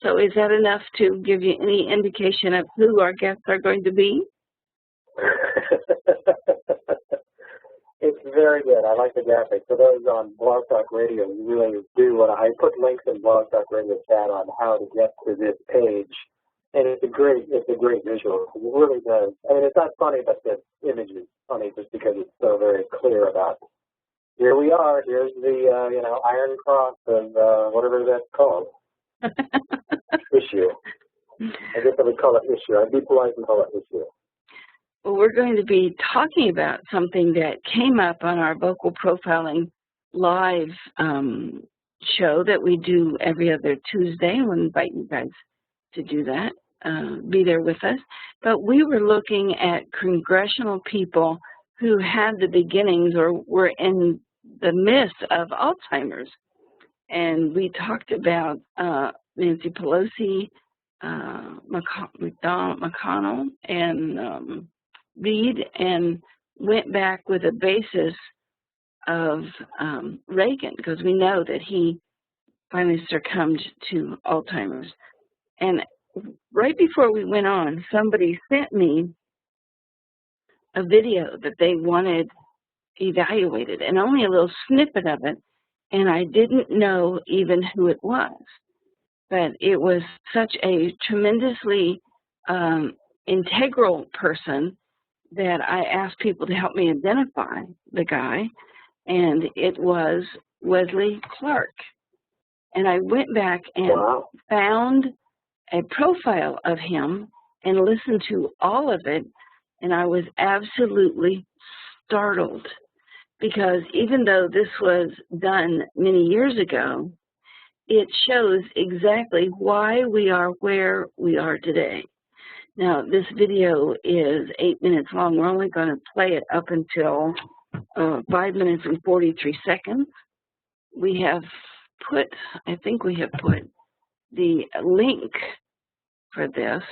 So is that enough to give you any indication of who our guests are going to be? It's very good. I like the graphics. For those on Blog Talk Radio, you really do want to. I put links in Blog Talk Radio chat on how to get to this page, and it's a great visual. It really does. I mean, it's not funny, but the image is funny just because it's so very clear about. Here we are. Here's the Iron Cross of whatever that's called. Issue. I guess I would call it issue. I'd be polite and call it issue. Well, we're going to be talking about something that came up on our vocal profiling live show that we do every other Tuesday. We'll invite you guys to do that, be there with us. But we were looking at congressional people who had the beginnings or were in the midst of Alzheimer's. And we talked about Nancy Pelosi, McConnell, and Reid, and went back with a basis of Reagan, because we know that he finally succumbed to Alzheimer's. And right before we went on, somebody sent me a video that they wanted evaluated, and only a little snippet of it, and I didn't know even who it was. But it was such a tremendously integral person that I asked people to help me identify the guy, and it was Wesley Clark. And I went back and found a profile of him and listened to all of it, and I was absolutely startled, because even though this was done many years ago, it shows exactly why we are where we are today. Now, this video is 8 minutes long. We're only going to play it up until 5 minutes and 43 seconds. We have put, I think we have put the link for this.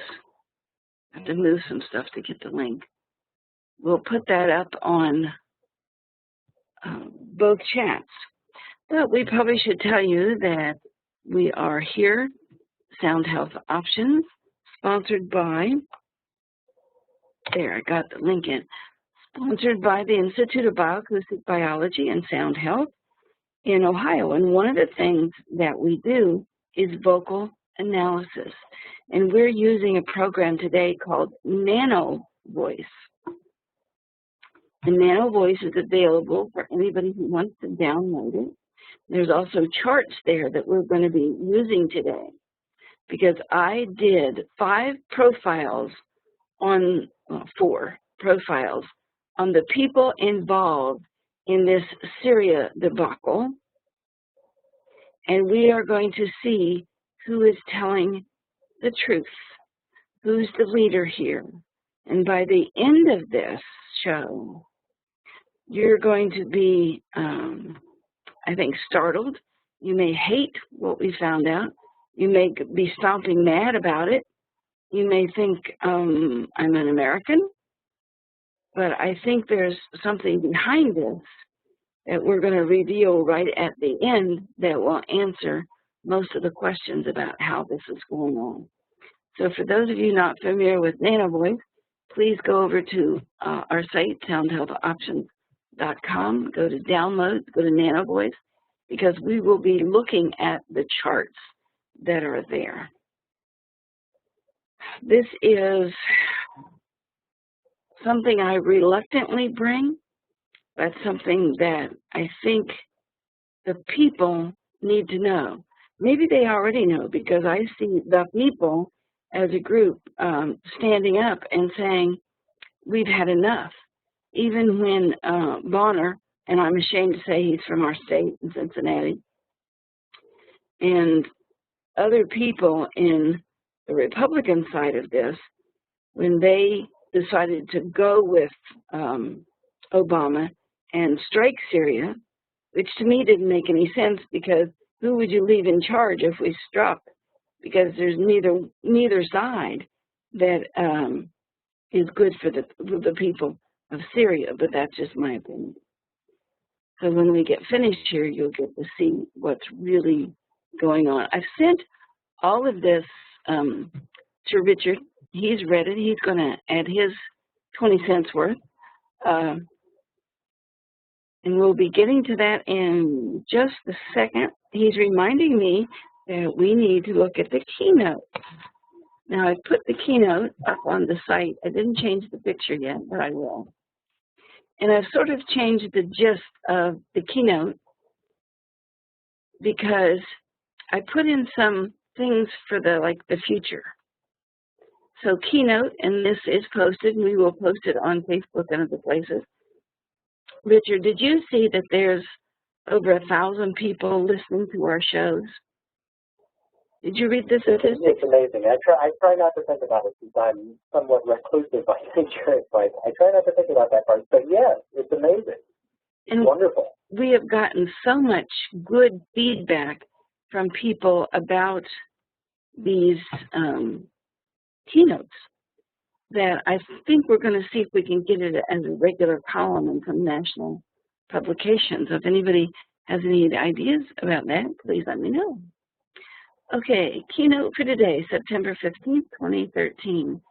I have to move some stuff to get the link. We'll put that up on both chats. But we probably should tell you that we are here, Sound Health Options, sponsored by, there, I got the link in, sponsored by the Institute of Bioacoustic Biology and Sound Health in Ohio. And one of the things that we do is vocal analysis. And we're using a program today called Nano Voice. And Nano Voice is available for anybody who wants to download it. There's also charts there that we're going to be using today, because I did 4 profiles on the people involved in this Syria debacle, and we are going to see who is telling the truth, who's the leader here. And by the end of this show, you're going to be, I think, startled. You may hate what we found out. You may be stomping mad about it. You may think I'm an American. But I think there's something behind this that we're going to reveal right at the end that will answer most of the questions about how this is going on. So for those of you not familiar with NanoVoice, please go over to our site, soundhealthoptions.com, go to downloads, go to NanoVoice, because we will be looking at the charts that are there. This is something I reluctantly bring, but something that I think the people need to know. Maybe they already know, because I see the people as a group standing up and saying, we've had enough. Even when Bonner, and I'm ashamed to say he's from our state in Cincinnati, and other people in the Republican side of this, when they decided to go with Obama and strike Syria, which to me didn't make any sense, because who would you leave in charge if we struck? Because there's neither side that is good for the people of Syria, but that's just my opinion. So when we get finished here, you'll get to see what's really going on. I've sent all of this to Richard. He's read it. He's going to add his 20 cents worth. And we'll be getting to that in just a second. He's reminding me that we need to look at the keynote. Now, I put the keynote up on the site. I didn't change the picture yet, but I will. And I've sort of changed the gist of the keynote because I put in some things for the future. So keynote, and this is posted, and we will post it on Facebook and other places. Richard, did you see that there's over 1,000 people listening to our shows? Did you read this statistic? It's amazing. I try not to think about it since I'm somewhat reclusive by nature. But I try not to think about that part. But yes, it's amazing. It's wonderful. We have gotten so much good feedback from people about these keynotes that I think we're going to see if we can get it as a regular column in some national publications. If anybody has any ideas about that, please let me know. Okay, keynote for today, September 15th, 2013.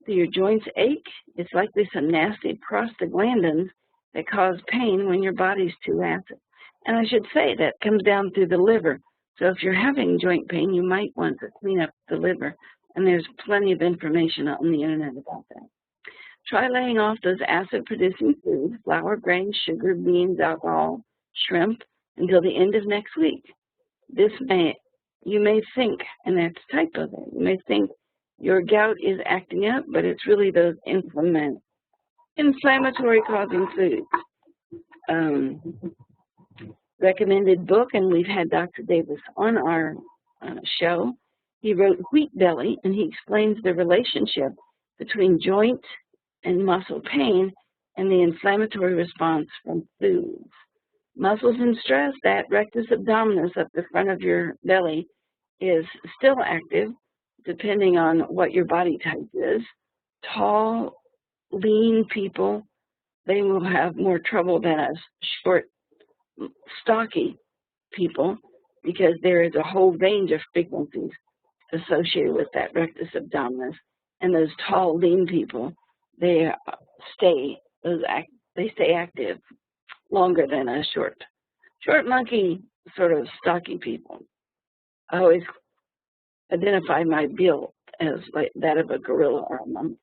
Do your joints ache? It's likely some nasty prostaglandins that cause pain when your body's too acid. And I should say that comes down through the liver. So if you're having joint pain, you might want to clean up the liver. And there's plenty of information on the internet about that. Try laying off those acid-producing foods, flour, grains, sugar, beans, alcohol, shrimp, until the end of next week. You may think, and that's typo there, you may think your gout is acting up, but it's really those inflammatory causing foods. Recommended book, and we've had Dr. Davis on our show. He wrote Wheat Belly, and he explains the relationship between joint and muscle pain and the inflammatory response from foods. Muscles in stress, that rectus abdominis up the front of your belly is still active, depending on what your body type is. Tall, lean people, they will have more trouble than us short, stocky people, because there is a whole range of frequencies associated with that rectus abdominis. And those tall, lean people, they stay active longer than a short monkey, sort of stocky people. I always identify my build as like that of a gorilla or a monkey.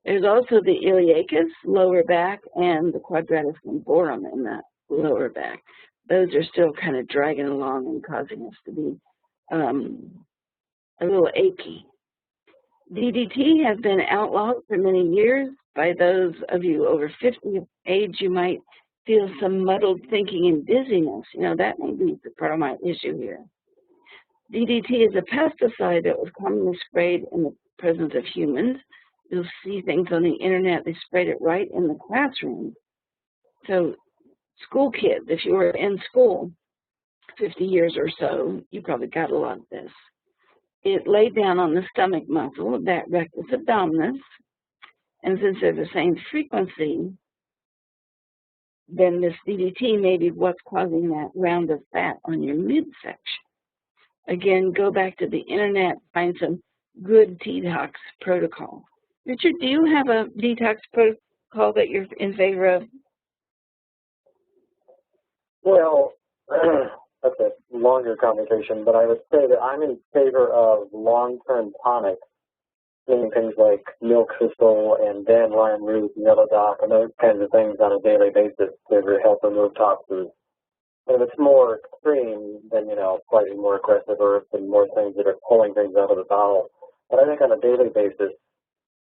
There's also the iliacus, lower back, and the quadratus lumborum in the lower back. Those are still kind of dragging along and causing us to be a little achy. DDT has been outlawed for many years. By those of you over 50 age, you might feel some muddled thinking and dizziness. You know, that may be part of my issue here. DDT is a pesticide that was commonly sprayed in the presence of humans. You'll see things on the internet, they sprayed it right in the classroom. So school kids, if you were in school 50 years or so, you probably got a lot of this. It laid down on the stomach muscle, that rectus abdominis, and since they're the same frequency, then this DDT may be what's causing that round of fat on your midsection. Again, go back to the internet, find some good detox protocol. Richard, do you have a detox protocol that you're in favor of? Well, that's a longer conversation, but I would say that I'm in favor of long-term tonics, meaning things like milk thistle and dandelion root, yellow dock, and those kinds of things on a daily basis to help remove toxins. And if it's more extreme, then, you know, slightly more aggressive herbs and more things that are pulling things out of the bowel. But I think on a daily basis,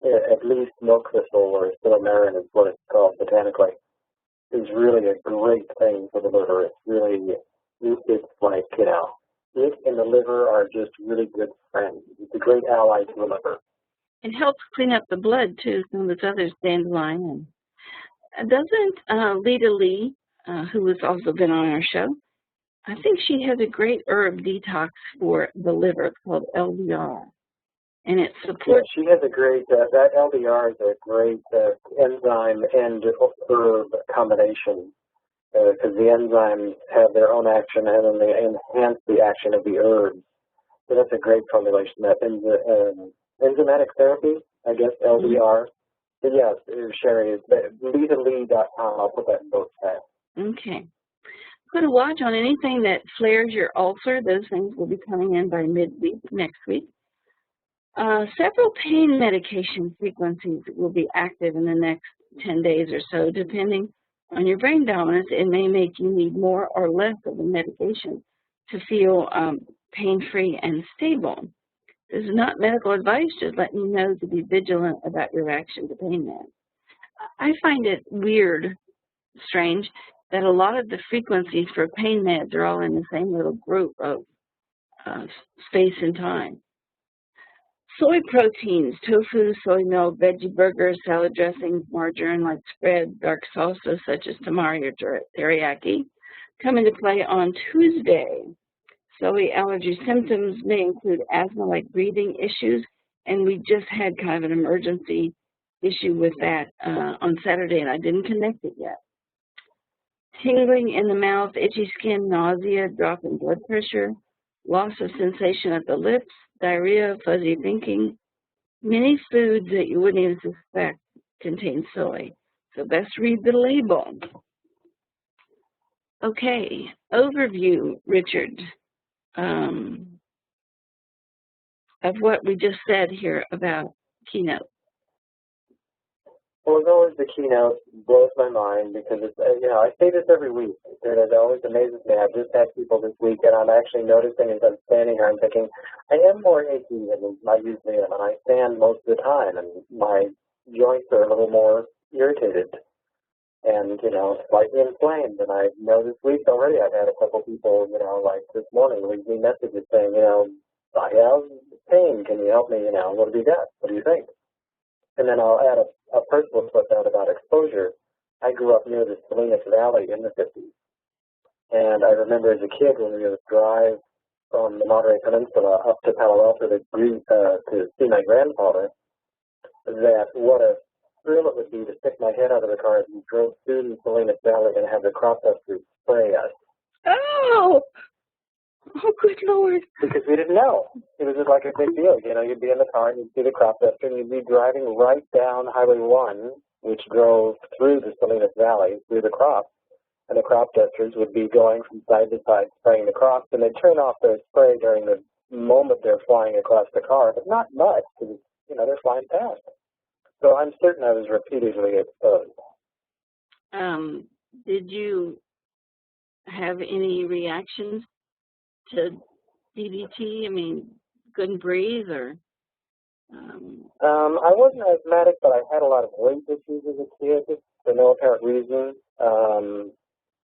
at least milk thistle, or silymarin is what it's called botanically, is really a great thing for the liver. It's really, it's like, you know, it and the liver are just really good friends. It's a great ally to the liver. It helps clean up the blood, too, some of this other dandelion. And doesn't Lita Lee, who has also been on our show, I think she has a great herb detox for the liver. It's called LDR. And it supports... Yeah, she has a great, that LDR is a great enzyme and herb combination, because the enzymes have their own action and then they enhance the action of the herbs. So that's a great formulation. That enzymatic therapy, I guess, LDR. But yes, Sherry, is LitaLee.com. I'll put that in both tabs. Okay. Put a watch on anything that flares your ulcer. Those things will be coming in by midweek next week. Several pain medication frequencies will be active in the next 10 days or so, depending on your brain dominance. It may make you need more or less of the medication to feel pain-free and stable. This is not medical advice, just letting you know to be vigilant about your reaction to pain meds. I find it weird, strange, that a lot of the frequencies for pain meds are all in the same little group of space and time. Soy proteins, tofu, soy milk, veggie burgers, salad dressings, margarine like spread, dark salsa such as tamari or teriyaki come into play on Tuesday. Soy allergy symptoms may include asthma-like breathing issues, and we just had kind of an emergency issue with that on Saturday, and I didn't connect it yet. Tingling in the mouth, itchy skin, nausea, drop in blood pressure, loss of sensation at the lips, diarrhea, fuzzy thinking. Many foods that you wouldn't even suspect contain soy, so best read the label. Okay, overview, Richard, of what we just said here about Keynote. Well, as always, the Keynote blows my mind because it's, I say this every week, and it always amazes me. I've just had people this week, and I'm actually noticing as I'm standing here, I'm thinking, I am more achy than I usually am, and I stand most of the time, and my joints are a little more irritated and, slightly inflamed. And I know this week already I've had a couple people, like this morning leave me messages saying, I have pain. Can you help me? What do you got? What do you think? And then I'll add a personal footnote about exposure. I grew up near the Salinas Valley in the 50s. And I remember as a kid when we would drive from the Monterey Peninsula up to Palo Alto to see my grandfather, that what a thrill it would be to stick my head out of the car as we drove through the Salinas Valley and have the crop dusters spray us. Oh! Oh, good Lord. Because we didn't know. It was just like a big deal. You'd be in the car and you'd see the crop duster and you'd be driving right down Highway 1, which drove through the Salinas Valley, through the crops, and the crop dusters would be going from side to side spraying the crops, and they'd turn off their spray during the moment they're flying across the car, but not much because, they're flying past. So I'm certain I was repeatedly exposed. Did you have any reactions to DDT? I mean, couldn't breathe or? I wasn't asthmatic, but I had a lot of weight issues as a kid for no apparent reason.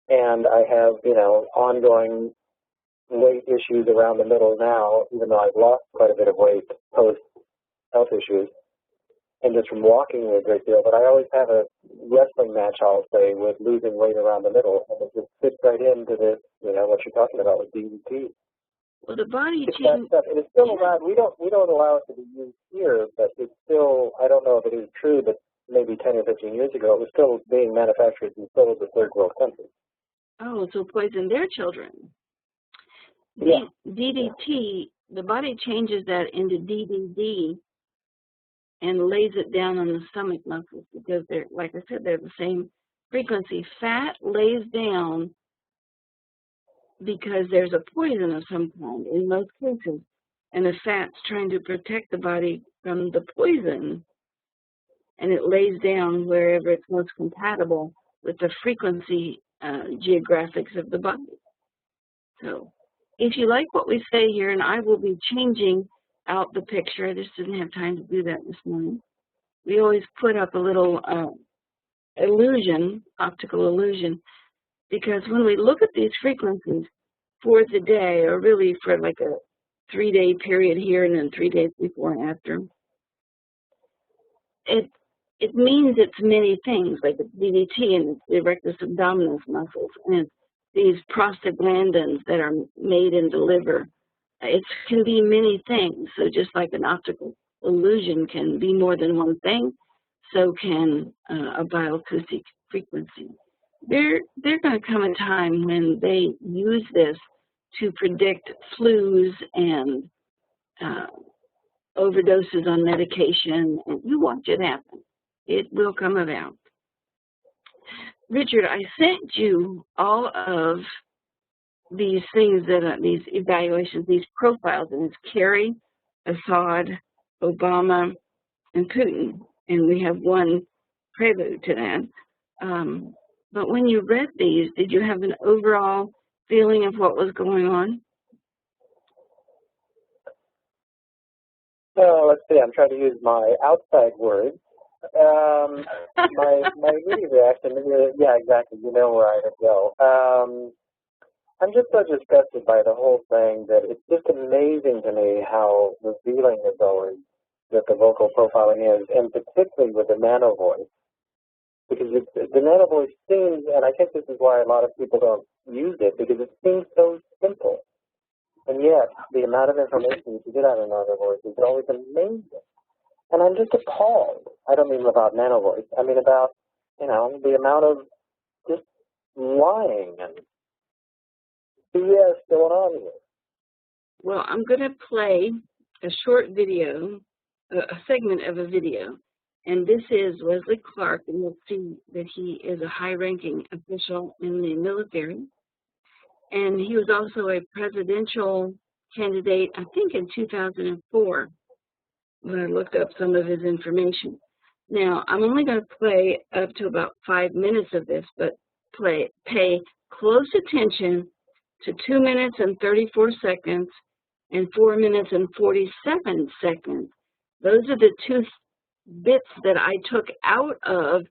And I have, ongoing weight issues around the middle now, even though I've lost quite a bit of weight post-health issues. And just from walking a great deal, but I always have a wrestling match, I'll say, with losing weight around the middle, and it just fits right into this, what you're talking about with DDT. Well, the body changes. It is still allowed. We don't allow it to be used here, but it's still. I don't know if it is true, but maybe 10 or 15 years ago, it was still being manufactured in some of the third world countries. Oh, so poison their children. Yeah. DDT, the body changes that into DDD and lays it down on the stomach muscles because they're, like I said, they're the same frequency. Fat lays down because there's a poison of some kind in most cases, and the fat's trying to protect the body from the poison, and it lays down wherever it's most compatible with the frequency geographics of the body. So if you like what we say here, and I will be changing out the picture, I just didn't have time to do that this morning. We always put up a little illusion, optical illusion, because when we look at these frequencies for the day, or really for like a 3-day period here and then 3 days before and after, it means it's many things, like it's DDT and it's the rectus abdominis muscles, and it's these prostaglandins that are made in the liver. It can be many things. So just like an optical illusion can be more than one thing, so can a bioacoustic frequency. They're going to come a time when they use this to predict flus and overdoses on medication, and you watch it happen. It will come about. Richard, I sent you all of these things these evaluations, these profiles, and it's Kerry, Assad, Obama, and Putin, and we have one prelude to that. But when you read these, did you have an overall feeling of what was going on? Let's see, I'm trying to use my outside words. My immediate reaction, yeah, exactly, you know where I would go. I'm just so disgusted by the whole thing that it's just amazing to me how revealing it's always that the vocal profiling is, and particularly with the nano voice. Because the nano voice seems, and I think this is why a lot of people don't use it, because it seems so simple. And yet, the amount of information you can get out of nano voice is always amazing. And I'm just appalled. I don't mean about nano voice. I mean about, the amount of just lying and BS going on here. Well, I'm going to play a short video, a segment of a video. And this is Wesley Clark, and you'll see that he is a high-ranking official in the military. And he was also a presidential candidate, I think in 2004, when I looked up some of his information. Now, I'm only going to play up to about 5 minutes of this, but pay close attention to 2 minutes and 34 seconds and 4 minutes and 47 seconds. Those are the two bits that I took out of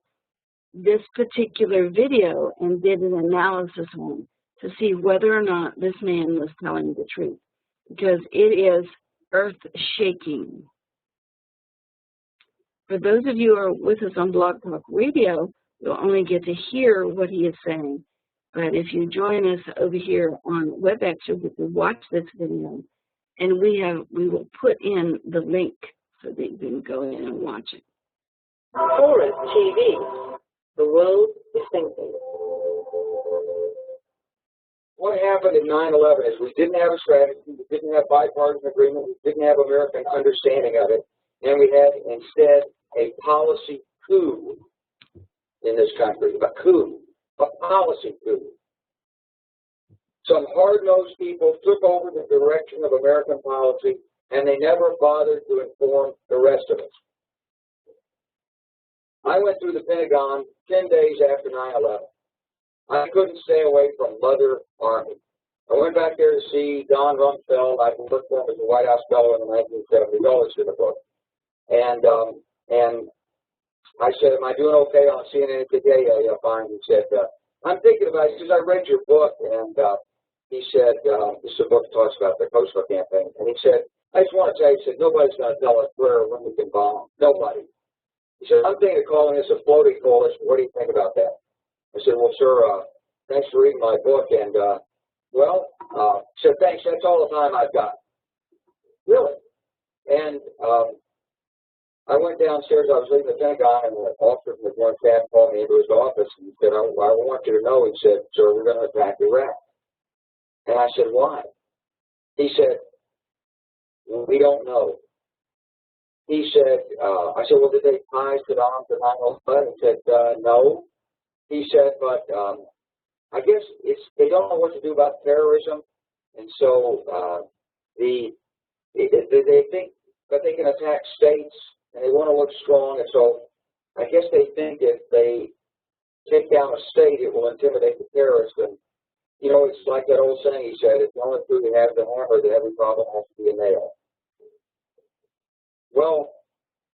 this particular video and did an analysis on to see whether or not this man was telling the truth, because it is earth-shaking. For those of you who are with us on Blog Talk Radio, you'll only get to hear what he is saying. But if you join us over here on WebEx, you'll get to watch this video, and we will put in the link so that you can go in and watch it. Taurus TV, the world is thinking. What happened in 9/11 is we didn't have a strategy, we didn't have bipartisan agreement, we didn't have American understanding of it, and we had instead a policy coup in this country, a policy coup. Some hard-nosed people took over the direction of American policy, and they never bothered to inform the rest of us. I went through the Pentagon 10 days after 9/11. I couldn't stay away from Mother Army. I went back there to see Don Rumsfeld. I worked for him as a White House fellow in the 1970s, always in the book. And I said, am I doing okay on CNN today? Yeah, fine. He said, I'm thinking about it. He says, I read your book. And he said, this is a book that talks about the Kosovo campaign. And he said, I just want to tell you, he said, nobody's going to tell us where or when we can bomb. Nobody. He said, I'm thinking of calling this a floating coalition. What do you think about that? I said, well, sir, thanks for reading my book. And, he said, thanks. That's all the time I've got. Really? And I went downstairs. I was leaving the Pentagon, and the officer from the Joint Staff called me into his office. And he said, I want you to know, he said, sir, we're going to attack Iraq. And I said, why? He said, we don't know. He said, I said, well, did they tie Saddam to 9/11? He said, no. He said, but I guess they don't know what to do about terrorism, and so they think that they can attack states, and they want to look strong, and so I guess they think if they take down a state, it will intimidate the terrorists. And, it's like that old saying he said, if the only tool you have is a hammer, then every problem has to be a nail. Well,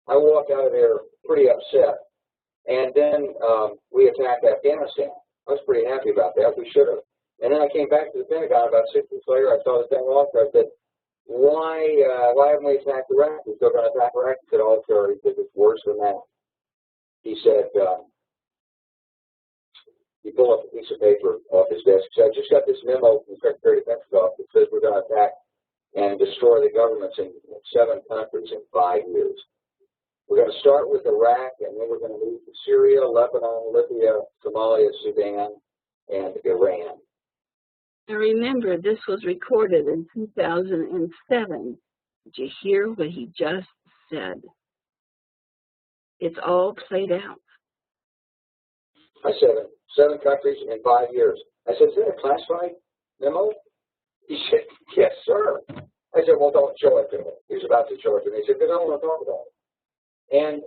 I walked out of there pretty upset. And then we attacked Afghanistan. I was pretty happy about that. We should have. And then I came back to the Pentagon about 6 weeks later. I saw this thing off. I said, why haven't we attacked Iraq? We're still going to attack Iraq. He said, oh, sure. He said, it's worse than that. He said, he pulled up a piece of paper off his desk. He said, I just got this memo from the Secretary of Defense's office that says we're going to attack and destroy the governments in 7 countries in 5 years. We're going to start with Iraq, and then we're going to move to Syria, Lebanon, Libya, Somalia, Sudan, and Iran. Now remember, this was recorded in 2007. Did you hear what he just said? It's all played out. I said, 7 countries in 5 years. I said, is that a classified memo? He said, yes, sir. I said, well, don't show it to me. He was about to show it to me. He said, because I don't want to talk about it. And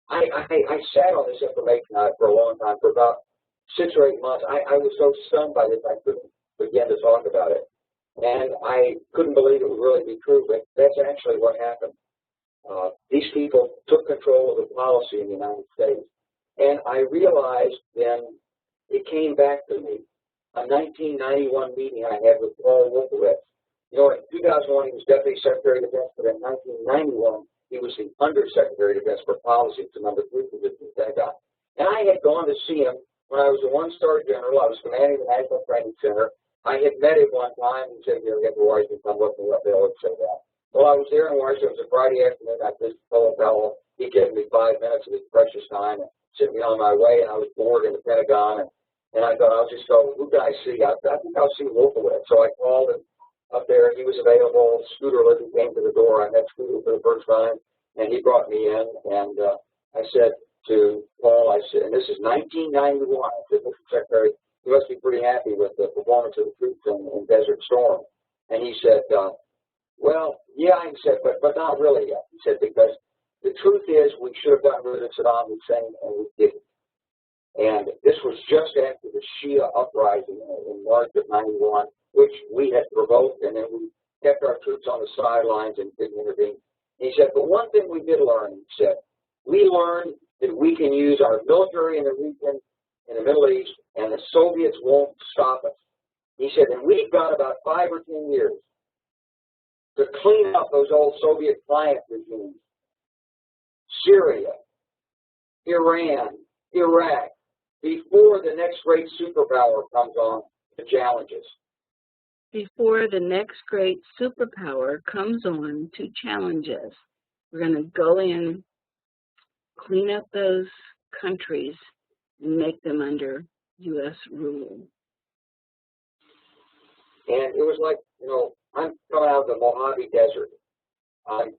I sat on this information for a long time, for about 6 or 8 months. I was so stunned by this, I couldn't begin to talk about it. And I couldn't believe it would really be true, but that's actually what happened. These people took control of the policy in the United States. And I realized then, it came back to me, a 1991 meeting I had with Paul Wolfowitz. You know, in 2001, he was Deputy Secretary of Defense, but in 1991, he was the Undersecretary of Defense for Policy to number 3 position in the Pentagon. And I had gone to see him when I was a 1-star general. I was commanding the National Training Center. I had met him one time. He said, "You're going to get to Washington, come look me up." They always say that. Well, I was there in Washington. It was a Friday afternoon. I visited fellow. He gave me 5 minutes of his precious time and sent me on my way. And I was bored in the Pentagon. And I thought, I'll just go, who can I see? I think I'll see Wolfowitz. So I called him up there. He was available. Scooter Libby came to the door. I met Scooter for the first time. And he brought me in. And I said to Paul, I said, and this is 1991. I said, Mr. Secretary, you must be pretty happy with the performance of the troops in Desert Storm. And he said, well, yeah, he said, but not really yet. He said, because the truth is we should have gotten rid of Saddam Hussein, and we didn't. And this was just after the Shia uprising in March of '91, which we had provoked, and then we kept our troops on the sidelines and didn't intervene. And he said, but one thing we did learn, he said, we learned that we can use our military in the region, in the Middle East, and the Soviets won't stop us. He said, and we've got about 5 or 10 years to clean up those old Soviet client regimes. Syria, Iran, Iraq, before the next great superpower comes on to challenge us. Before the next great superpower comes on to challenge us, we're going to go in, clean up those countries, and make them under U.S. rule. And it was like, you know, I'm coming out of the Mojave Desert. I've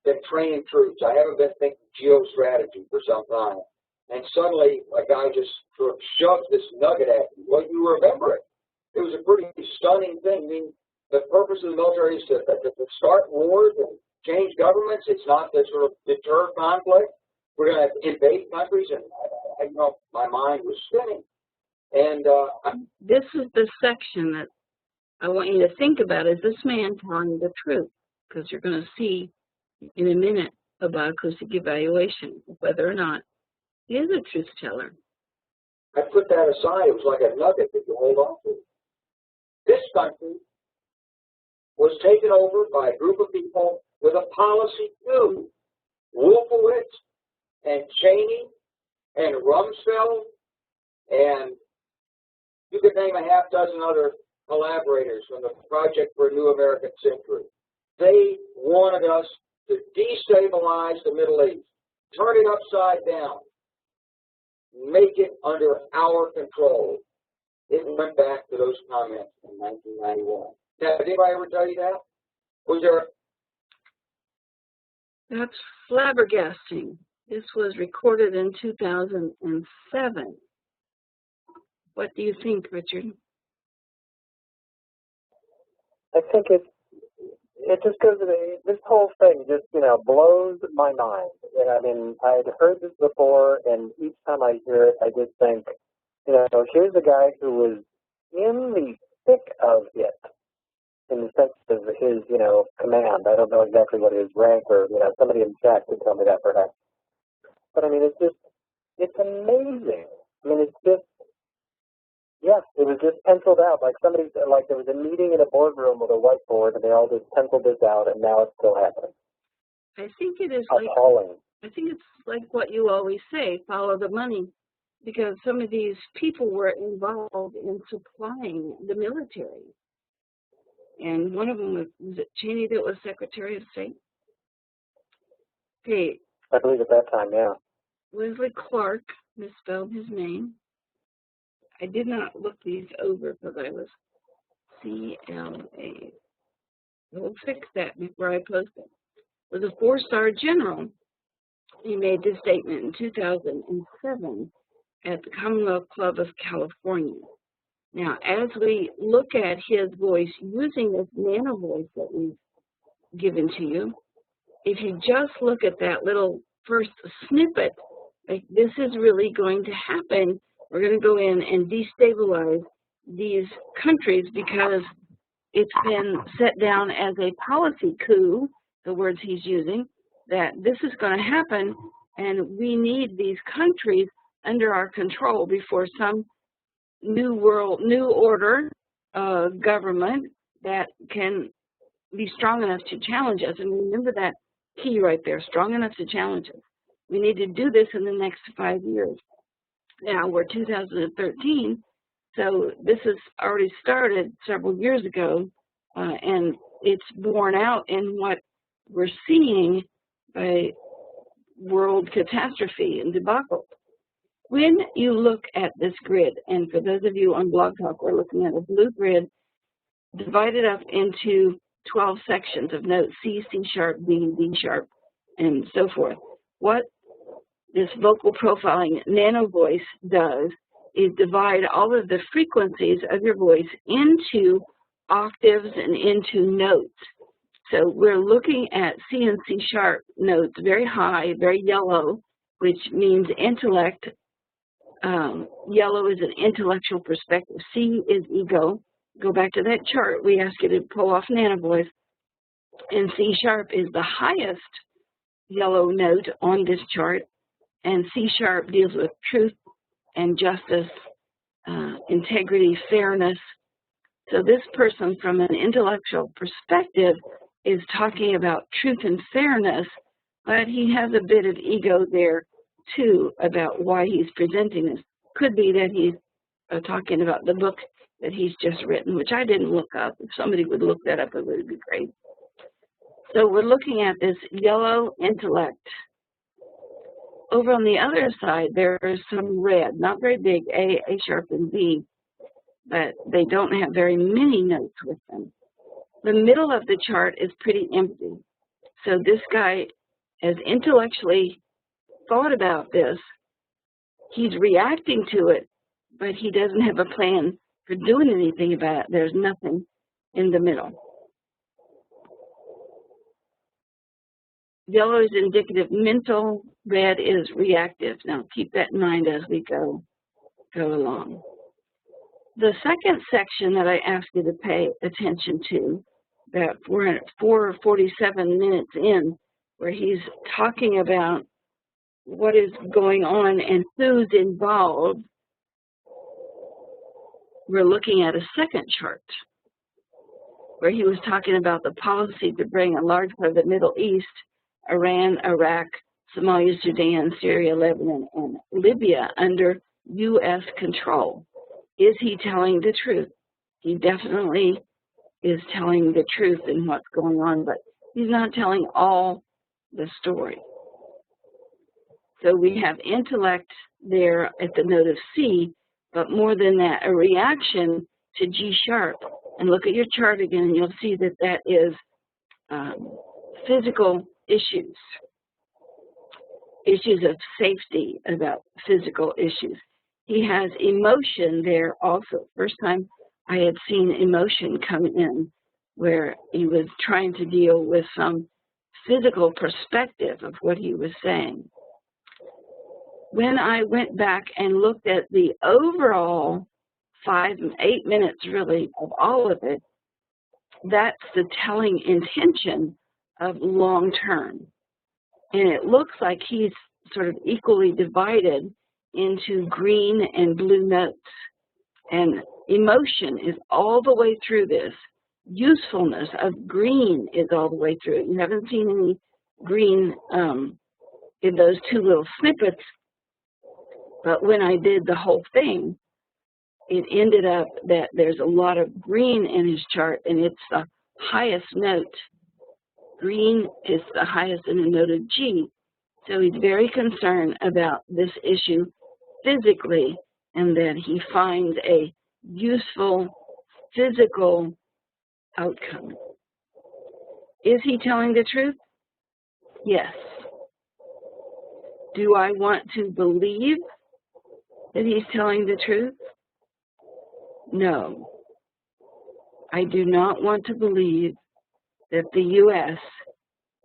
been training troops. I haven't been thinking geostrategy for some time. And suddenly, a guy just sort of shoves this nugget at me. Well, you remember it. It was a pretty stunning thing. I mean, the purpose of the military is to start wars and change governments. It's not to sort of deter conflict. We're going to invade countries, and you know, my mind was spinning. And this is the section that I want you to think about. Is this man telling the truth? Because you're going to see in a minute about acoustic evaluation whether or not he is a truth teller. I put that aside. It was like a nugget that you hold on to. This country was taken over by a group of people with a policy too. Wolfowitz and Cheney and Rumsfeld, and you could name a half dozen other collaborators from the Project for a New American Century. They wanted us to destabilize the Middle East, turn it upside down, make it under our control. It went back to those comments in 1991. Now, did anybody ever tell you that? Was there? That's flabbergasting. This was recorded in 2007. What do you think, Richard? I think it just goes to this whole thing just, you know, blows my mind. And I mean, I had heard this before, and each time I hear it, I just think, you know, here's a guy who was in the thick of it, in the sense of his, you know, command. I don't know exactly what his rank, or, you know, somebody in chat could tell me that perhaps. But I mean, it's amazing. I mean, it's just, yeah, it was just penciled out. Like there was a meeting in a boardroom with a whiteboard, and they all just penciled this out, and now it's still happening. I think it is appalling. I think it's like what you always say, follow the money. Because some of these people were involved in supplying the military. And one of them was it Cheney that was Secretary of State? Okay. I believe at that time, yeah. Wesley Clark, misspelled his name. I did not look these over because I was CLA. We'll fix that before I post it. Was a 4-star general. He made this statement in 2007 at the Commonwealth Club of California. Now, as we look at his voice using this nano voice that we've given to you, if you just look at that little first snippet, like this is really going to happen. We're going to go in and destabilize these countries because it's been set down as a policy coup, the words he's using, that this is going to happen and we need these countries under our control before some new order government that can be strong enough to challenge us. And remember that key right there, strong enough to challenge us. We need to do this in the next 5 years. Now we're 2013, so this has already started several years ago, and it's borne out in what we're seeing by world catastrophe and debacle. When you look at this grid, and for those of you on Blog Talk, we're looking at a blue grid divided up into 12 sections of notes C, C sharp, D, D sharp, and so forth. What this vocal profiling nano voice does is divide all of the frequencies of your voice into octaves and into notes. So we're looking at C and C sharp notes, very high, very yellow, which means intellect. Yellow is an intellectual perspective. C is ego. Go back to that chart. We ask you to pull off nano voice. And C sharp is the highest yellow note on this chart. And C sharp deals with truth and justice, integrity, fairness. So this person, from an intellectual perspective, is talking about truth and fairness, but he has a bit of ego there too about why he's presenting this. Could be that he's talking about the book that he's just written, which I didn't look up. If somebody would look that up, it would be great. So we're looking at this yellow intellect. Over on the other side, there is some red, not very big, A sharp, and B, but they don't have very many notes with them. The middle of the chart is pretty empty. So this guy has intellectually thought about this. He's reacting to it, but he doesn't have a plan for doing anything about it. There's nothing in the middle. Yellow is indicative mental, red is reactive. Now keep that in mind as we go along. The second section that I ask you to pay attention to, that we're at 4:47 minutes in, where he's talking about what is going on and who's involved, we're looking at a second chart where he was talking about the policy to bring a large part of the Middle East, Iran, Iraq, Somalia, Sudan, Syria, Lebanon, and Libya under U.S. control. Is he telling the truth? He definitely is telling the truth in what's going on, but he's not telling all the story. So we have intellect there at the note of C, but more than that, a reaction to G sharp. And look at your chart again, and you'll see that that is physical issues of safety, about physical issues. He has emotion there also. First time I had seen emotion come in, where he was trying to deal with some physical perspective of what he was saying. When I went back and looked at the overall 8 minutes really of all of it, that's the telling intention of long term. And it looks like he's sort of equally divided into green and blue notes. And emotion is all the way through this. Usefulness of green is all the way through it. You haven't seen any green in those two little snippets, but when I did the whole thing, it ended up that there's a lot of green in his chart, and it's the highest note. Green is the highest in the note of G. So he's very concerned about this issue physically, and that he finds a useful physical outcome. Is he telling the truth? Yes. Do I want to believe that he's telling the truth? No. I do not want to believe that the U.S.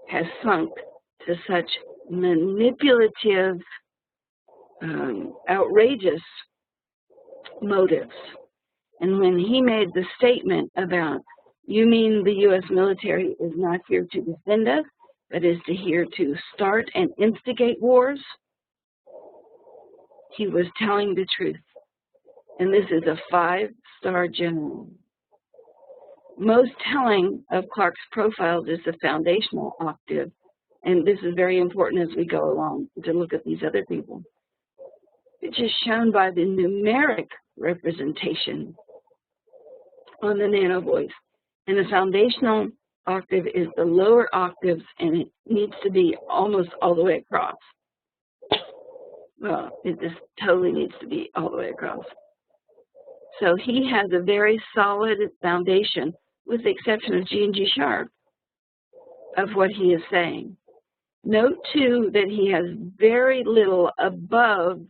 has sunk to such manipulative, outrageous motives. And when he made the statement about, you mean the U.S. military is not here to defend us, but is here to start and instigate wars, he was telling the truth. And this is a 5-star general. Most telling of Clark's profiles is the foundational octave. And this is very important as we go along to look at these other people, which is shown by the numeric representation on the nano voice. And the foundational octave is the lower octaves, and it needs to be almost all the way across. Well, it just totally needs to be all the way across. So he has a very solid foundation, with the exception of G and G sharp, of what he is saying. Note, too, that he has very little above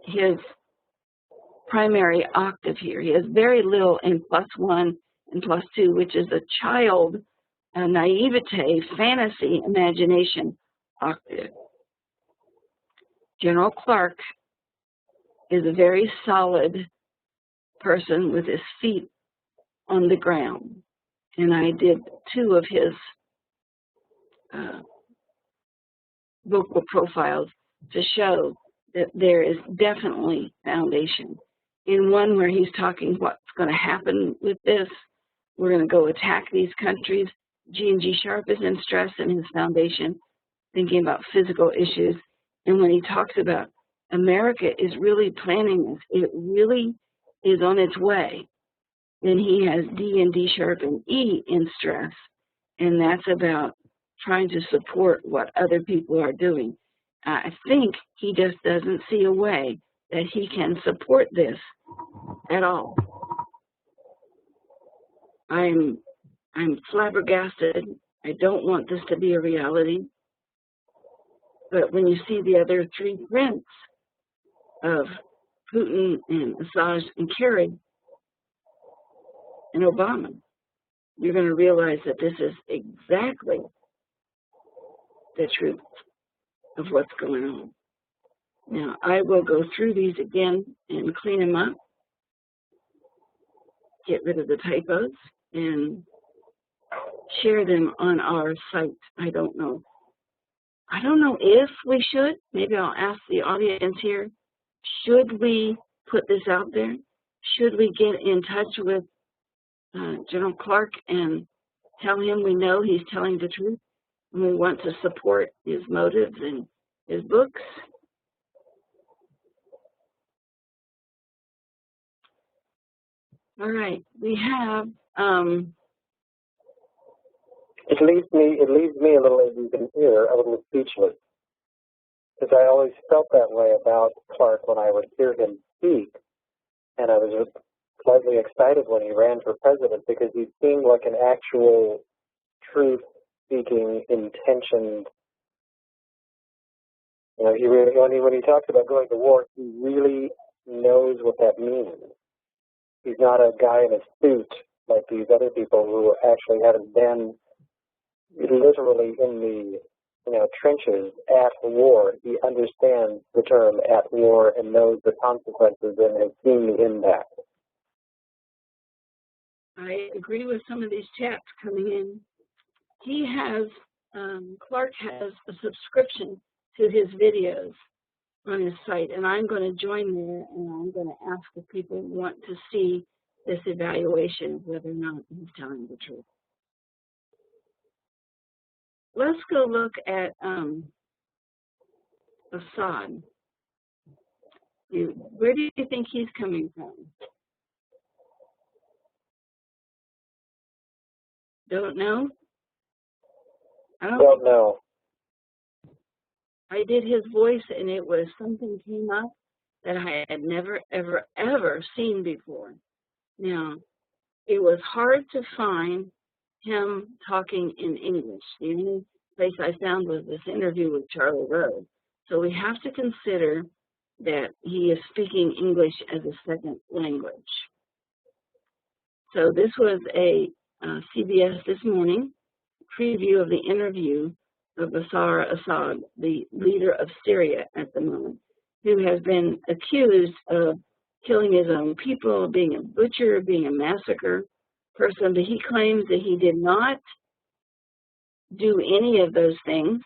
his primary octave here. He has very little in +1 and +2, which is a child, a naivete, fantasy, imagination octave. General Clark is a very solid person with his feet on the ground. And I did 2 of his vocal profiles to show that there is definitely foundation. In one where he's talking what's going to happen with this, we're going to go attack these countries. G and G sharp is in stress in his foundation, thinking about physical issues. And when he talks about America is really planning this, it really is on its way, then he has D and D sharp and E in stress. And that's about trying to support what other people are doing. I think he just doesn't see a way that he can support this at all. I'm flabbergasted. I don't want this to be a reality. But when you see the other 3 prints of Putin and Assange and Kerry and Obama, you're going to realize that this is exactly the truth of what's going on. Now, I will go through these again and clean them up, get rid of the typos, and share them on our site. I don't know if we should. Maybe I'll ask the audience here, should we put this out there? Should we get in touch with General Clark and tell him we know he's telling the truth and we want to support his motives and his books? All right, we have it leaves me a little, as you can hear, a little speechless, because I always felt that way about Clark when I would hear him speak, and I was slightly excited when he ran for president because he seemed like an actual truth-speaking, intentioned. You know, when he talks about going to war, he really knows what that means. He's not a guy in a suit like these other people who actually haven't been literally in the trenches at war. He understands the term at war and knows the consequences and has seen the impact. I agree with some of these chats coming in. He has, Clark has a subscription to his videos on his site, and I'm going to join there, and I'm going to ask if people want to see this evaluation of whether or not he's telling the truth. Let's go look at Assad. Where do you think he's coming from? Don't know? I don't know. I did his voice, and it was something came up that I had never, ever, ever seen before. Now, it was hard to find him talking in English. The only place I found was this interview with Charlie Rose. So we have to consider that he is speaking English as a second language. So this was a CBS This Morning preview of the interview of Bashar al-Assad, the leader of Syria at the moment, who has been accused of killing his own people, being a butcher, being a massacre person, but he claims that he did not do any of those things,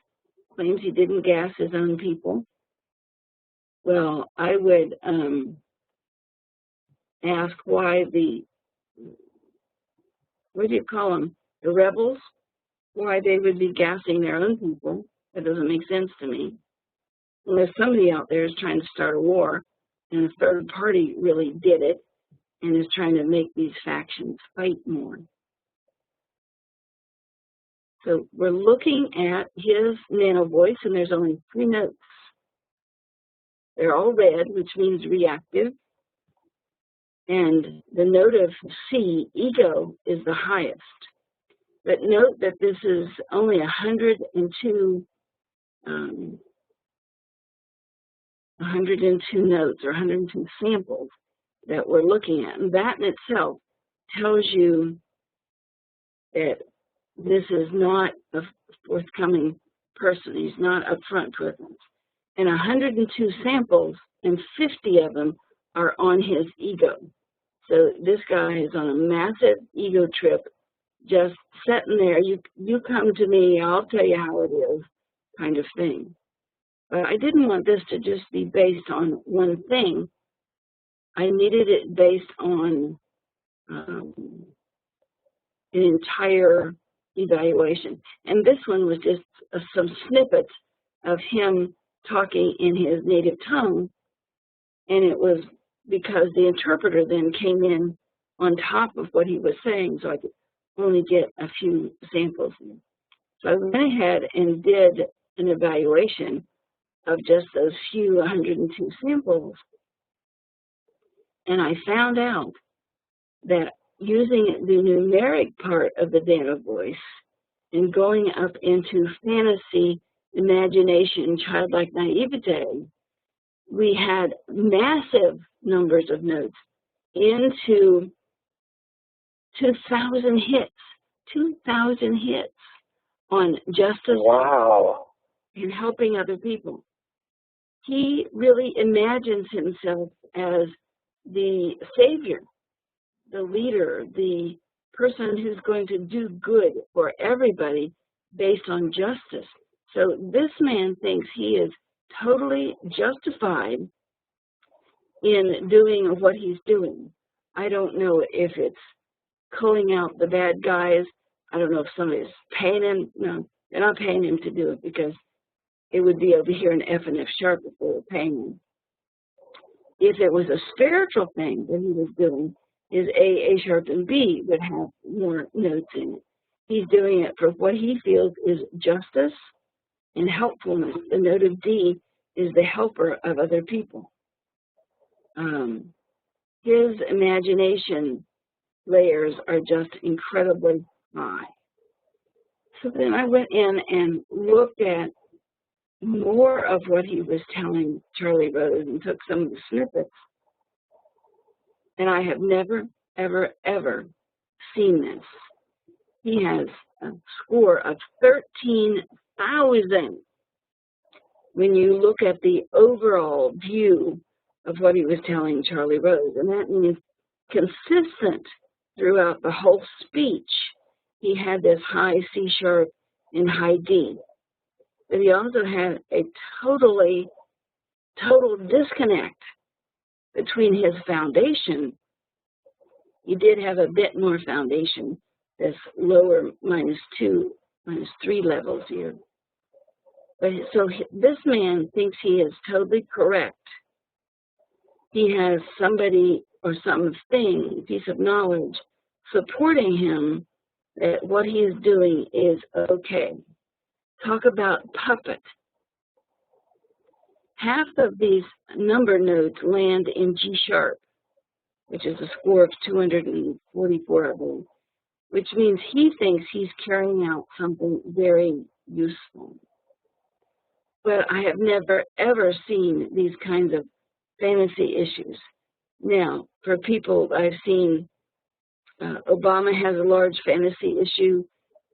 claims he didn't gas his own people. Well, I would ask why what do you call them, the rebels, why they would be gassing their own people. That doesn't make sense to me. Unless somebody out there is trying to start a war, and a third party really did it, and is trying to make these factions fight more. So we're looking at his nano voice, and there's only 3 notes. They're all red, which means reactive. And the note of C, ego, is the highest. But note that this is only 102 notes or 102 samples that we're looking at. And that in itself tells you that this is not a forthcoming person. He's not upfront with us. And 102 samples, and 50 of them are on his ego. So this guy is on a massive ego trip, just sitting there. You come to me, I'll tell you how it is, kind of thing. But I didn't want this to just be based on one thing. I needed it based on an entire evaluation. And this one was just some snippets of him talking in his native tongue, and it was because the interpreter then came in on top of what he was saying, so I could only get a few samples. So I went ahead and did an evaluation of just those few 102 samples, and I found out that using the numeric part of the nano voice and going up into fantasy, imagination, childlike naivete, we had massive numbers of notes into 2,000 hits. 2,000 hits on justice. Wow. And helping other people. He really imagines himself as the savior, the leader, the person who's going to do good for everybody based on justice. So this man thinks he is totally justified in doing what he's doing. I don't know if it's culling out the bad guys. I don't know if somebody's paying him. No, they're not paying him to do it, because it would be over here in F and F sharp if they were paying him. If it was a spiritual thing that he was doing, his A sharp, and B would have more notes in it. He's doing it for what he feels is justice and helpfulness. The note of D is the helper of other people. His imagination layers are just incredibly high. So then I went in and looked at more of what he was telling Charlie Rose and took some of the snippets. And I have never, ever, ever seen this. He has a score of 13,000 when you look at the overall view of what he was telling Charlie Rose. And that means consistent throughout the whole speech. He had this high C sharp and high D. But he also had a total disconnect between his foundation. He did have a bit more foundation, this lower -2, -3 levels here. But so this man thinks he is totally correct. He has somebody or something, a piece of knowledge, supporting him that what he is doing is okay. Talk about puppet. Half of these number notes land in G sharp, which is a score of 244, I believe. which means he thinks he's carrying out something very useful. But I have never, ever seen these kinds of fantasy issues. Now, for people I've seen, Obama has a large fantasy issue.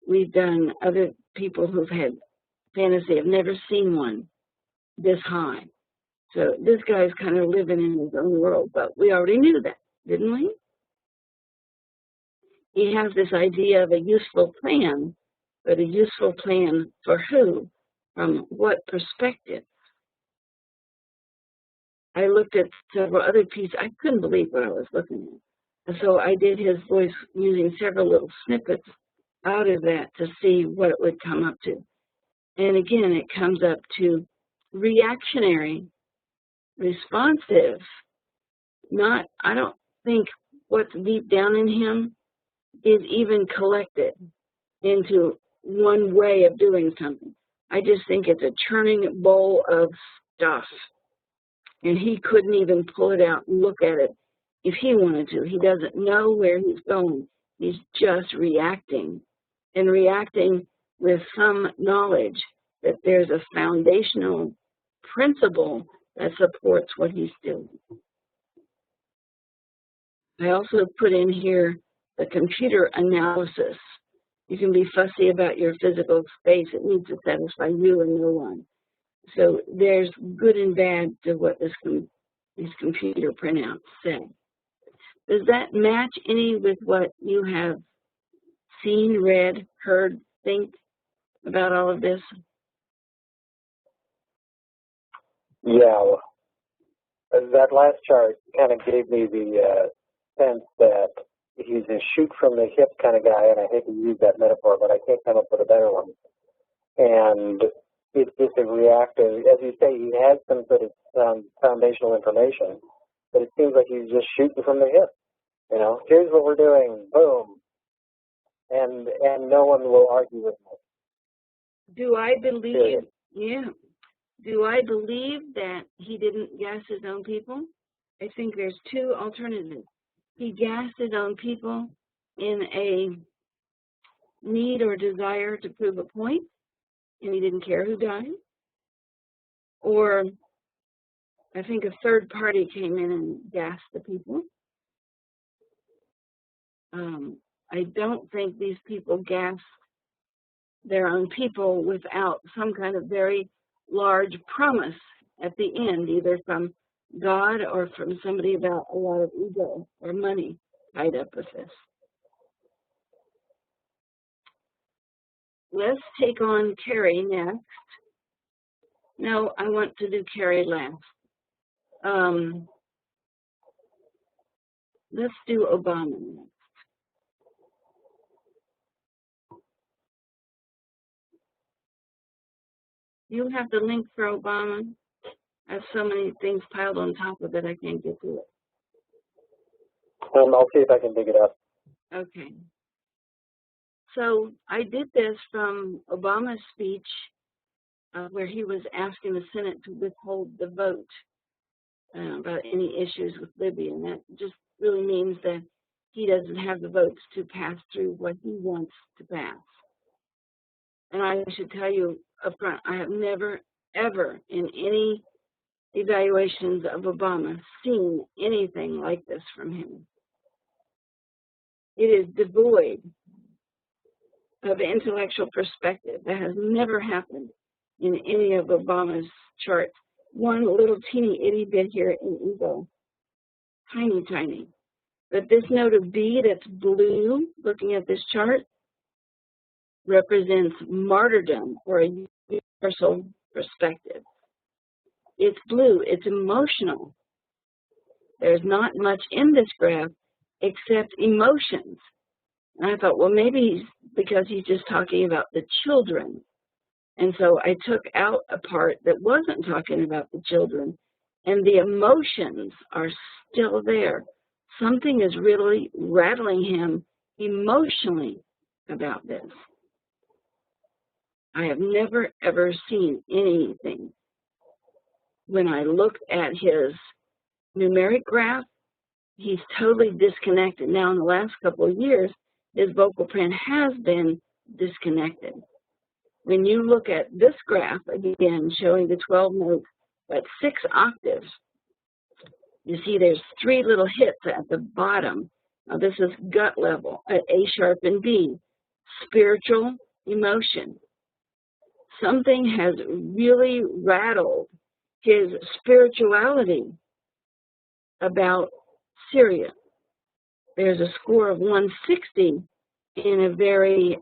We've done other people who've had fantasy. I've never seen one this high. So this guy's kind of living in his own world, but we already knew that, didn't we? He has this idea of a useful plan, but a useful plan for who? From what perspective? I looked at several other pieces. I couldn't believe what I was looking at. And so I did his voice using several little snippets out of that to see what it would come up to. And again, it comes up to reactionary, responsive, not, I don't think what's deep down in him is even collected into one way of doing something. I just think it's a churning bowl of stuff. And he couldn't even pull it out and look at it if he wanted to. He doesn't know where he's going. He's just reacting, and reacting with some knowledge that there's a foundational principle that supports what he's doing. I also put in here the computer analysis. You can be fussy about your physical space. It needs to satisfy you and no one. So there's good and bad to what these computer printouts say. Does that match any with what you have seen, read, heard, think about all of this? Yeah. That last chart kind of gave me the sense that he's a shoot from the hip kind of guy, and I hate to use that metaphor, but I can't come up with a better one. And it's just a reactive, as you say, he has some sort of foundational information, but it seems like he's just shooting from the hip. You know, here's what we're doing, boom, and no one will argue with me. Do I believe? Yeah. Do I believe that he didn't gas his own people? I think there's two alternatives. He gassed his own people in a need or desire to prove a point, and he didn't care who died. Or I think a third party came in and gassed the people. I don't think these people gassed their own people without some kind of very large promise at the end, either from God or from somebody about a lot of ego or money tied up with this. Let's take on Kerry next. No, I want to do Kerry last. Let's do Obama next. You have the link for Obama. I have so many things piled on top of it, I can't get to it. I'll see if I can dig it up. Okay. So I did this from Obama's speech where he was asking the Senate to withhold the vote about any issues with Libya. And that just really means that he doesn't have the votes to pass through what he wants to pass. And I should tell you up front, I have never, ever in any evaluations of Obama seen anything like this from him. It is devoid of intellectual perspective. That has never happened in any of Obama's charts. One little teeny itty bit here in ego, tiny, tiny. But this note of B that's blue, looking at this chart, represents martyrdom or a universal perspective. It's blue, it's emotional. There's not much in this graph except emotions. And I thought, well, maybe because he's just talking about the children. And so I took out a part that wasn't talking about the children, and the emotions are still there. Something is really rattling him emotionally about this. I have never, ever seen anything. When I looked at his numeric graph, he's totally disconnected. Now, in the last couple of years, his vocal print has been disconnected. When you look at this graph, again, showing the 12 notes at 6 octaves, you see there's 3 little hits at the bottom. Now this is gut level at A sharp and B, spiritual emotion. Something has really rattled his spirituality about Syria. There's a score of 160 in a very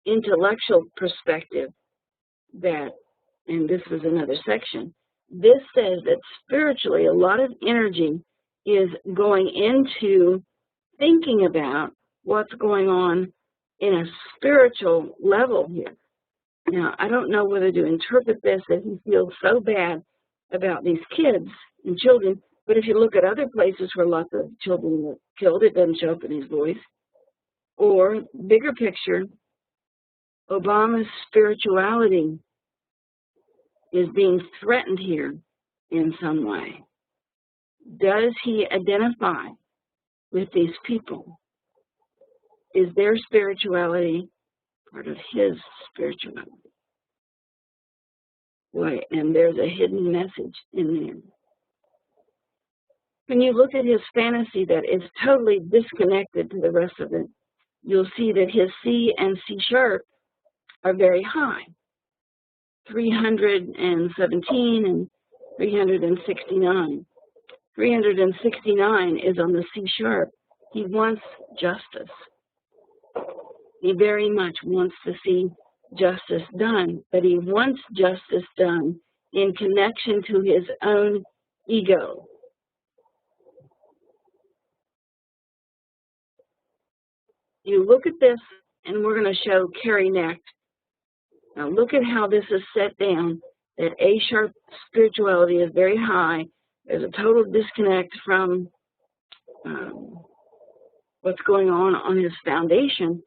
intellectual perspective that, and this is another section, this says that spiritually a lot of energy is going into thinking about what's going on in a spiritual level here. Now, I don't know whether to interpret this that he feels so bad about these kids and children, but if you look at other places where lots of children were killed, it doesn't show up in his voice. Or, bigger picture, Obama's spirituality is being threatened here in some way. Does he identify with these people? Is their spirituality part of his spirituality? Boy, and there's a hidden message in there. When you look at his fantasy that is totally disconnected to the rest of it, you'll see that his C and C sharp are very high, 317 and 369. 369 is on the C sharp. He wants justice. He very much wants to see justice done, but he wants justice done in connection to his own ego. You look at this, and we're going to show Carrie next. Now look at how this is set down, that A sharp spirituality is very high. There's a total disconnect from what's going on his foundation.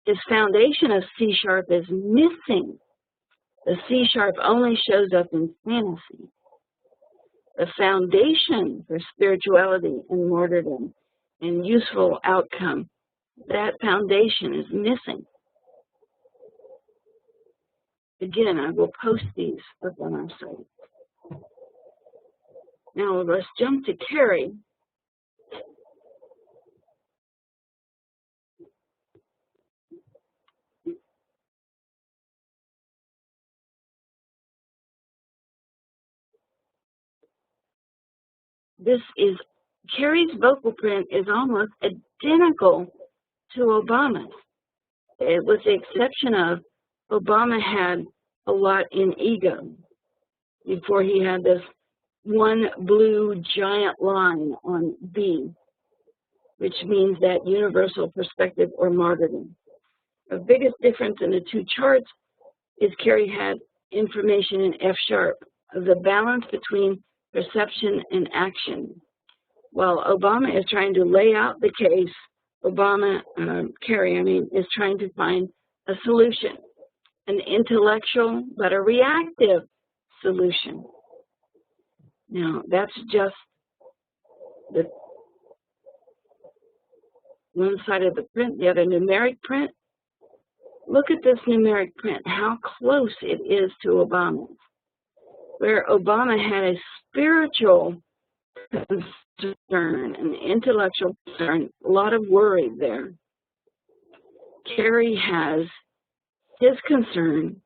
His foundation of C sharp is missing. The C sharp only shows up in fantasy. The foundation for spirituality and martyrdom and useful outcome, that foundation is missing. Again, I will post these up on our site. Now let's jump to Carrie. Carrie's vocal print is almost identical to Obama's, with the exception of Obama had a lot in ego before he had this one blue giant line on B, which means that universal perspective or martyrdom. The biggest difference in the two charts is Carrie had information in F sharp, of the balance between perception and action. While Obama is trying to lay out the case, Carrie is trying to find a solution, an intellectual but a reactive solution. Now, that's just the one side of the print, the other numeric print. Look at this numeric print, how close it is to Obama's. Where Obama had a spiritual concern, an intellectual concern, a lot of worry there. Carrie has his concern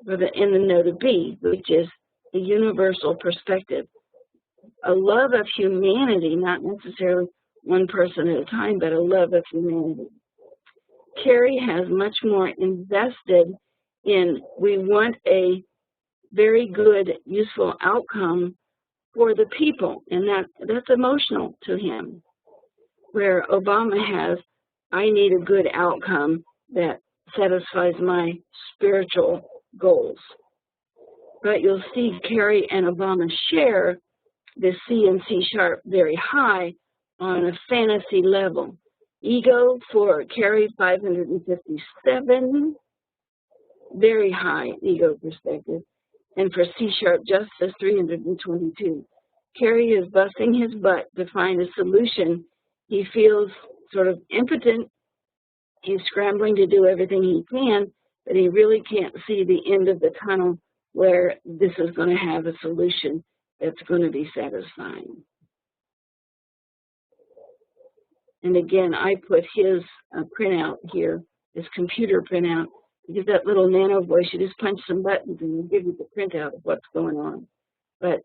in the note of B, which is the universal perspective, a love of humanity, not necessarily one person at a time, but a love of humanity. Carrie has much more invested in, we want a very good, useful outcome for the people, and that's emotional to him. Where Obama has, I need a good outcome that satisfies my spiritual goals. But you'll see Carrie and Obama share the C and C sharp very high on a fantasy level. Ego for Carrie, 557, very high ego perspective. And for C sharp justice, 322. Carrie is busting his butt to find a solution. He feels sort of impotent He's scrambling to do everything he can, but he really can't see the end of the tunnel where this is going to have a solution that's going to be satisfying. And again, I put his printout here, his computer printout, because that little nano voice, you just punch some buttons and it'll give you the printout of what's going on. But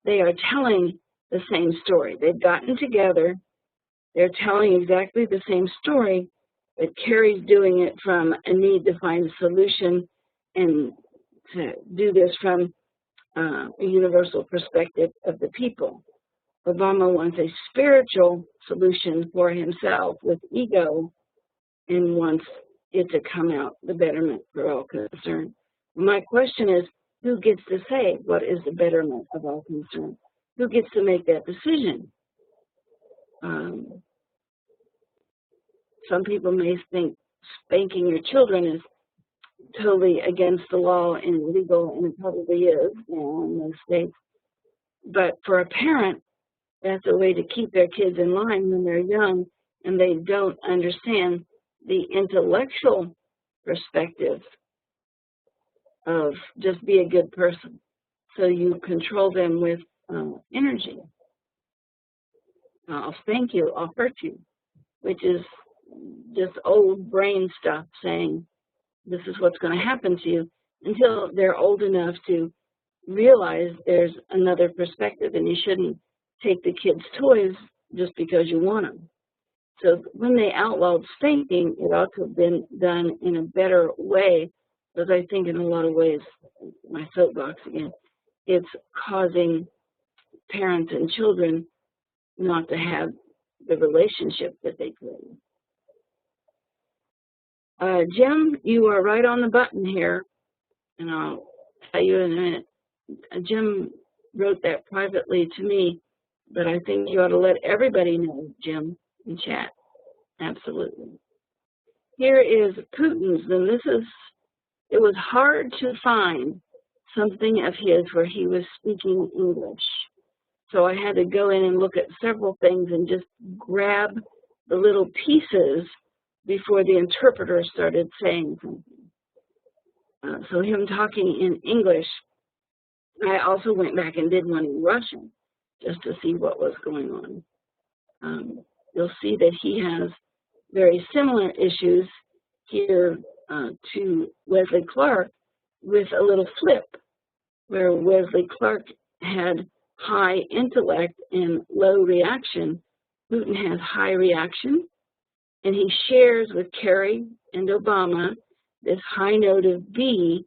they are telling the same story. They've gotten together. They're telling exactly the same story, but Carrie's doing it from a need to find a solution and to do this from a universal perspective of the people. Obama wants a spiritual solution for himself with ego and wants it to come out the betterment for all concerned. My question is, who gets to say what is the betterment of all concerned? Who gets to make that decision? Some people may think spanking your children is totally against the law and illegal, and it probably is now in most states. But for a parent, that's a way to keep their kids in line when they're young and they don't understand the intellectual perspective of just be a good person. So you control them with energy. I'll spank you, I'll hurt you, which is just old brain stuff saying this is what's going to happen to you until they're old enough to realize there's another perspective and you shouldn't take the kids' toys just because you want them. So when they outlawed spanking, it ought to have been done in a better way, because I think in a lot of ways, my soapbox again, it's causing parents and children not to have the relationship that they could. Jim, you are right on the button here, and I'll tell you in a minute. Jim wrote that privately to me, but I think you ought to let everybody know, Jim, in chat. Absolutely. Here is Putin's, and it was hard to find something of his where he was speaking English. So I had to go in and look at several things and just grab the little pieces before the interpreter started saying something. So him talking in English, I also went back and did one in Russian just to see what was going on. You'll see that he has very similar issues here to Wesley Clark with a little flip, where Wesley Clark had high intellect and low reaction. Putin has high reaction, and he shares with Kerry and Obama this high note of B,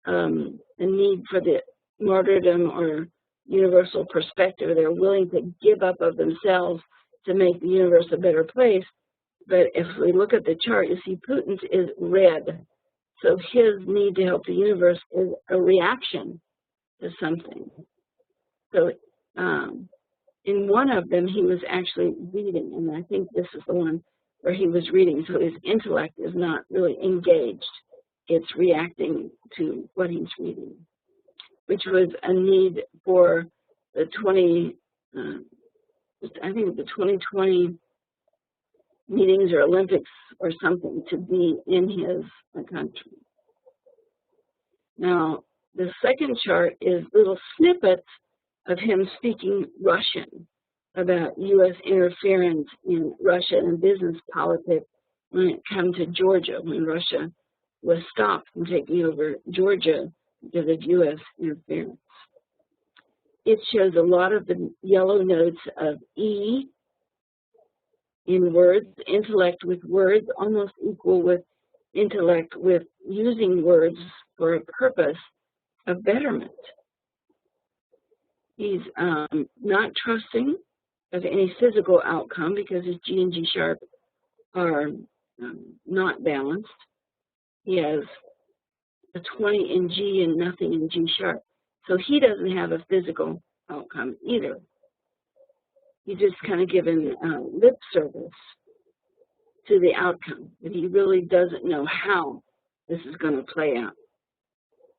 the need for the martyrdom or universal perspective. They're willing to give up of themselves to make the universe a better place. But if we look at the chart, you see Putin's is red. So his need to help the universe is a reaction to something. So in one of them, he was actually reading, and I think this is the one where he was reading. So his intellect is not really engaged. It's reacting to what he's reading, which was a need for the 2020 meetings or Olympics or something to be in his country. Now, the second chart is little snippets of him speaking Russian about U.S. interference in Russia and business politics when it comes to Georgia, when Russia was stopped from taking over Georgia because of U.S. interference. It shows a lot of the yellow notes of E in words, intellect with words, almost equal with intellect with using words for a purpose of betterment. He's not trusting of any physical outcome because his G and G sharp are not balanced. He has a 20 in G and nothing in G sharp. So he doesn't have a physical outcome either. He's just kind of given lip service to the outcome, but he really doesn't know how this is going to play out.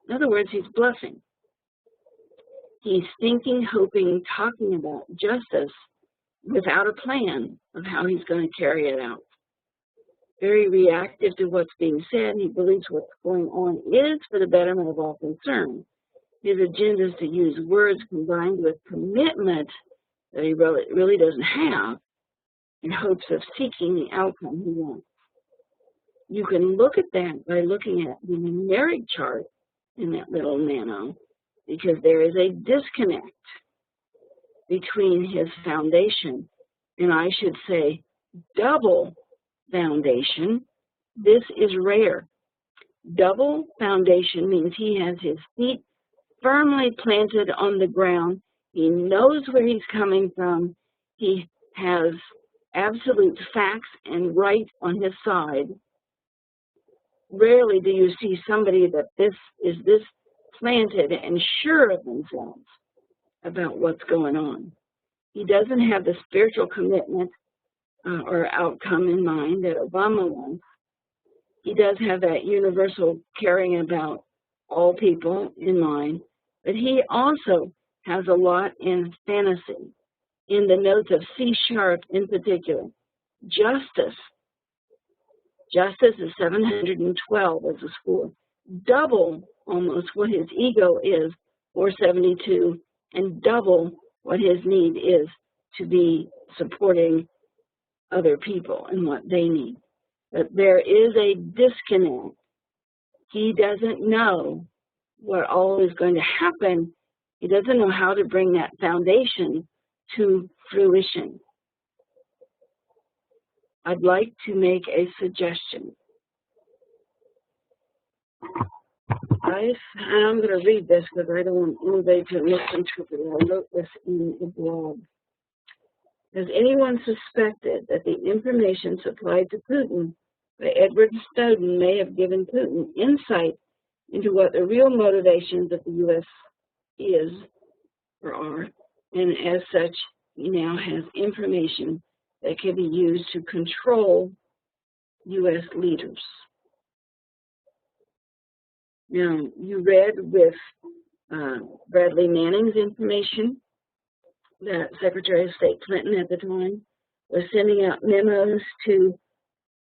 In other words, he's bluffing. He's thinking, hoping, talking about justice without a plan of how he's going to carry it out. very reactive to what's being said. He believes what's going on is for the betterment of all concerned. His agenda is to use words combined with commitment that he really doesn't have in hopes of seeking the outcome he wants. You can look at that by looking at the numeric chart in that little nano, because there is a disconnect between his foundation and, I should say, double foundation. This is rare. Double foundation means he has his feet firmly planted on the ground. He knows where he's coming from. He has absolute facts and right on his side. Rarely do you see somebody that is this planted and sure of themselves about what's going on. He doesn't have the spiritual commitment or outcome in mind that Obama wants. He does have that universal caring about all people in mind, but he also has a lot in fantasy, in the notes of C sharp in particular. Justice. Justice is 712 as a score, double almost what his ego is, 472, and double what his need is to be supporting other people and what they need. But there is a disconnect. He doesn't know what all is going to happen. He doesn't know how to bring that foundation to fruition. I'd like to make a suggestion. I'm going to read this because I don't want anybody to misinterpret it. I wrote this in a blog. Has anyone suspected that the information supplied to Putin by Edward Snowden may have given Putin insight into what the real motivations of the U.S. is or are, and as such, he now has information that can be used to control U.S. leaders? Now, you read with Bradley Manning's information that Secretary of State Clinton at the time was sending out memos to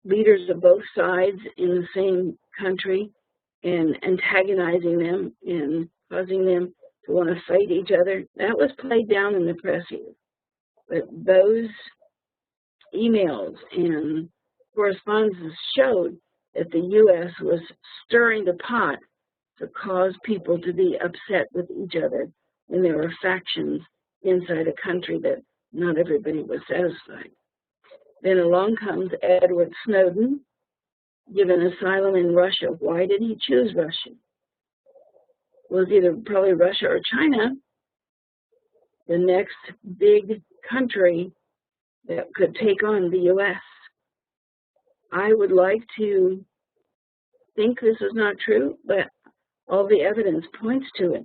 leaders of both sides in the same country and antagonizing them and causing them to want to fight each other. That was played down in the press here. But those emails and correspondences showed that the U.S. was stirring the pot to cause people to be upset with each other when there were factions inside a country that not everybody was satisfied. Then along comes Edward Snowden, given asylum in Russia. Why did he choose Russia? Well, it's either probably Russia or China, the next big country that could take on the U.S. I would like to think this is not true, but all the evidence points to it,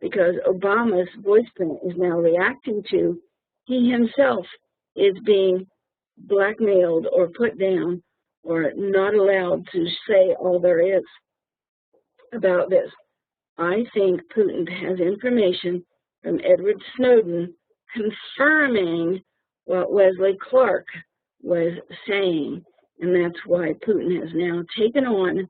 because Obama's voice print is now reacting to he himself is being blackmailed or put down or not allowed to say all there is about this. I think Putin has information from Edward Snowden confirming what Wesley Clark was saying, and that's why Putin has now taken on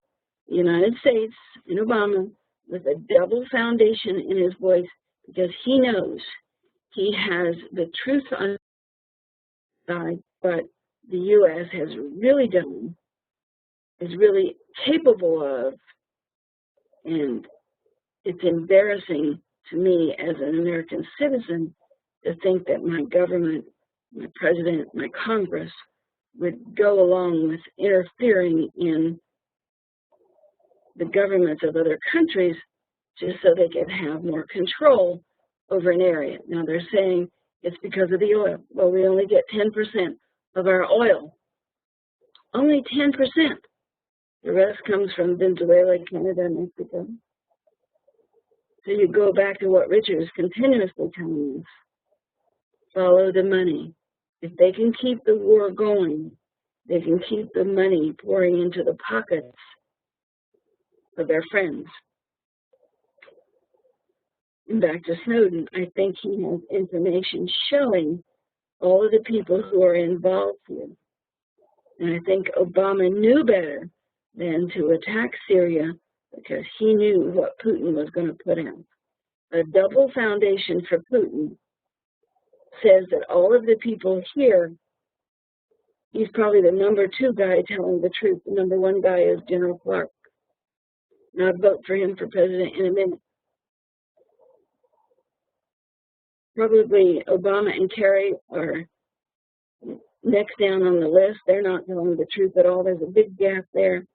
the United States and Obama with a double foundation in his voice, because he knows he has the truth on his side, but the U.S. has really done, is really capable of, and it's embarrassing to me as an American citizen to think that my government, my president, my Congress would go along with interfering in the governments of other countries just so they can have more control over an area. Now they're saying it's because of the oil. Well, we only get 10% of our oil. Only 10%. The rest comes from Venezuela, Canada, and Mexico. So you go back to what Richard is continuously telling us. Follow the money. If they can keep the war going, they can keep the money pouring into the pockets of their friends. And back to Snowden, I think he has information showing all of the people who are involved here. And I think Obama knew better than to attack Syria because he knew what Putin was going to put out. A double foundation for Putin says that all of the people here, he's probably the number 2 guy telling the truth. The number 1 guy is General Clark. And I'd vote for him for president in a minute. Probably Obama and Kerry are next down on the list. They're not telling the truth at all. There's a big gap there.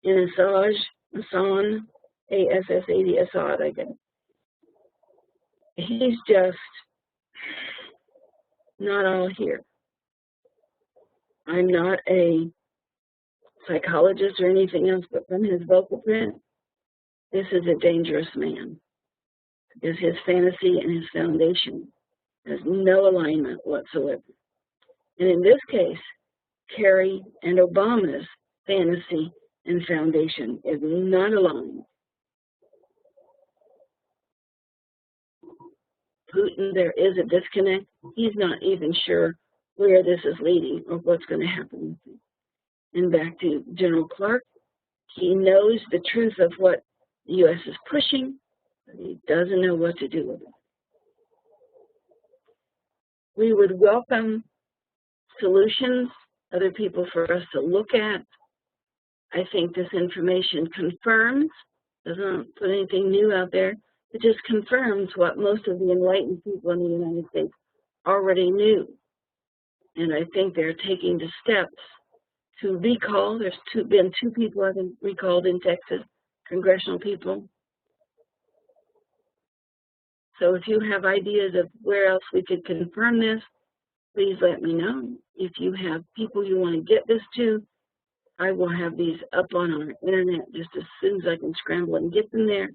And Assad, A-S-S-A-D, Assad, I guess. He's just not all here. I'm not a psychologist or anything else, but from his vocal print, this is a dangerous man. Because his fantasy and his foundation has no alignment whatsoever. And in this case, Kerry and Obama's fantasy and foundation is not aligned. Putin, there is a disconnect. He's not even sure where this is leading or what's going to happen. And back to General Clark, he knows the truth of what the U.S. is pushing, but he doesn't know what to do with it. We would welcome solutions, other people for us to look at. I think this information confirms, doesn't put anything new out there, it just confirms what most of the enlightened people in the United States already knew. And I think they're taking the steps to recall. There's been 2 people, I think, recalled in Texas, congressional people. So if you have ideas of where else we could confirm this, please let me know. If you have people you want to get this to, I will have these up on our internet just as soon as I can scramble and get them there.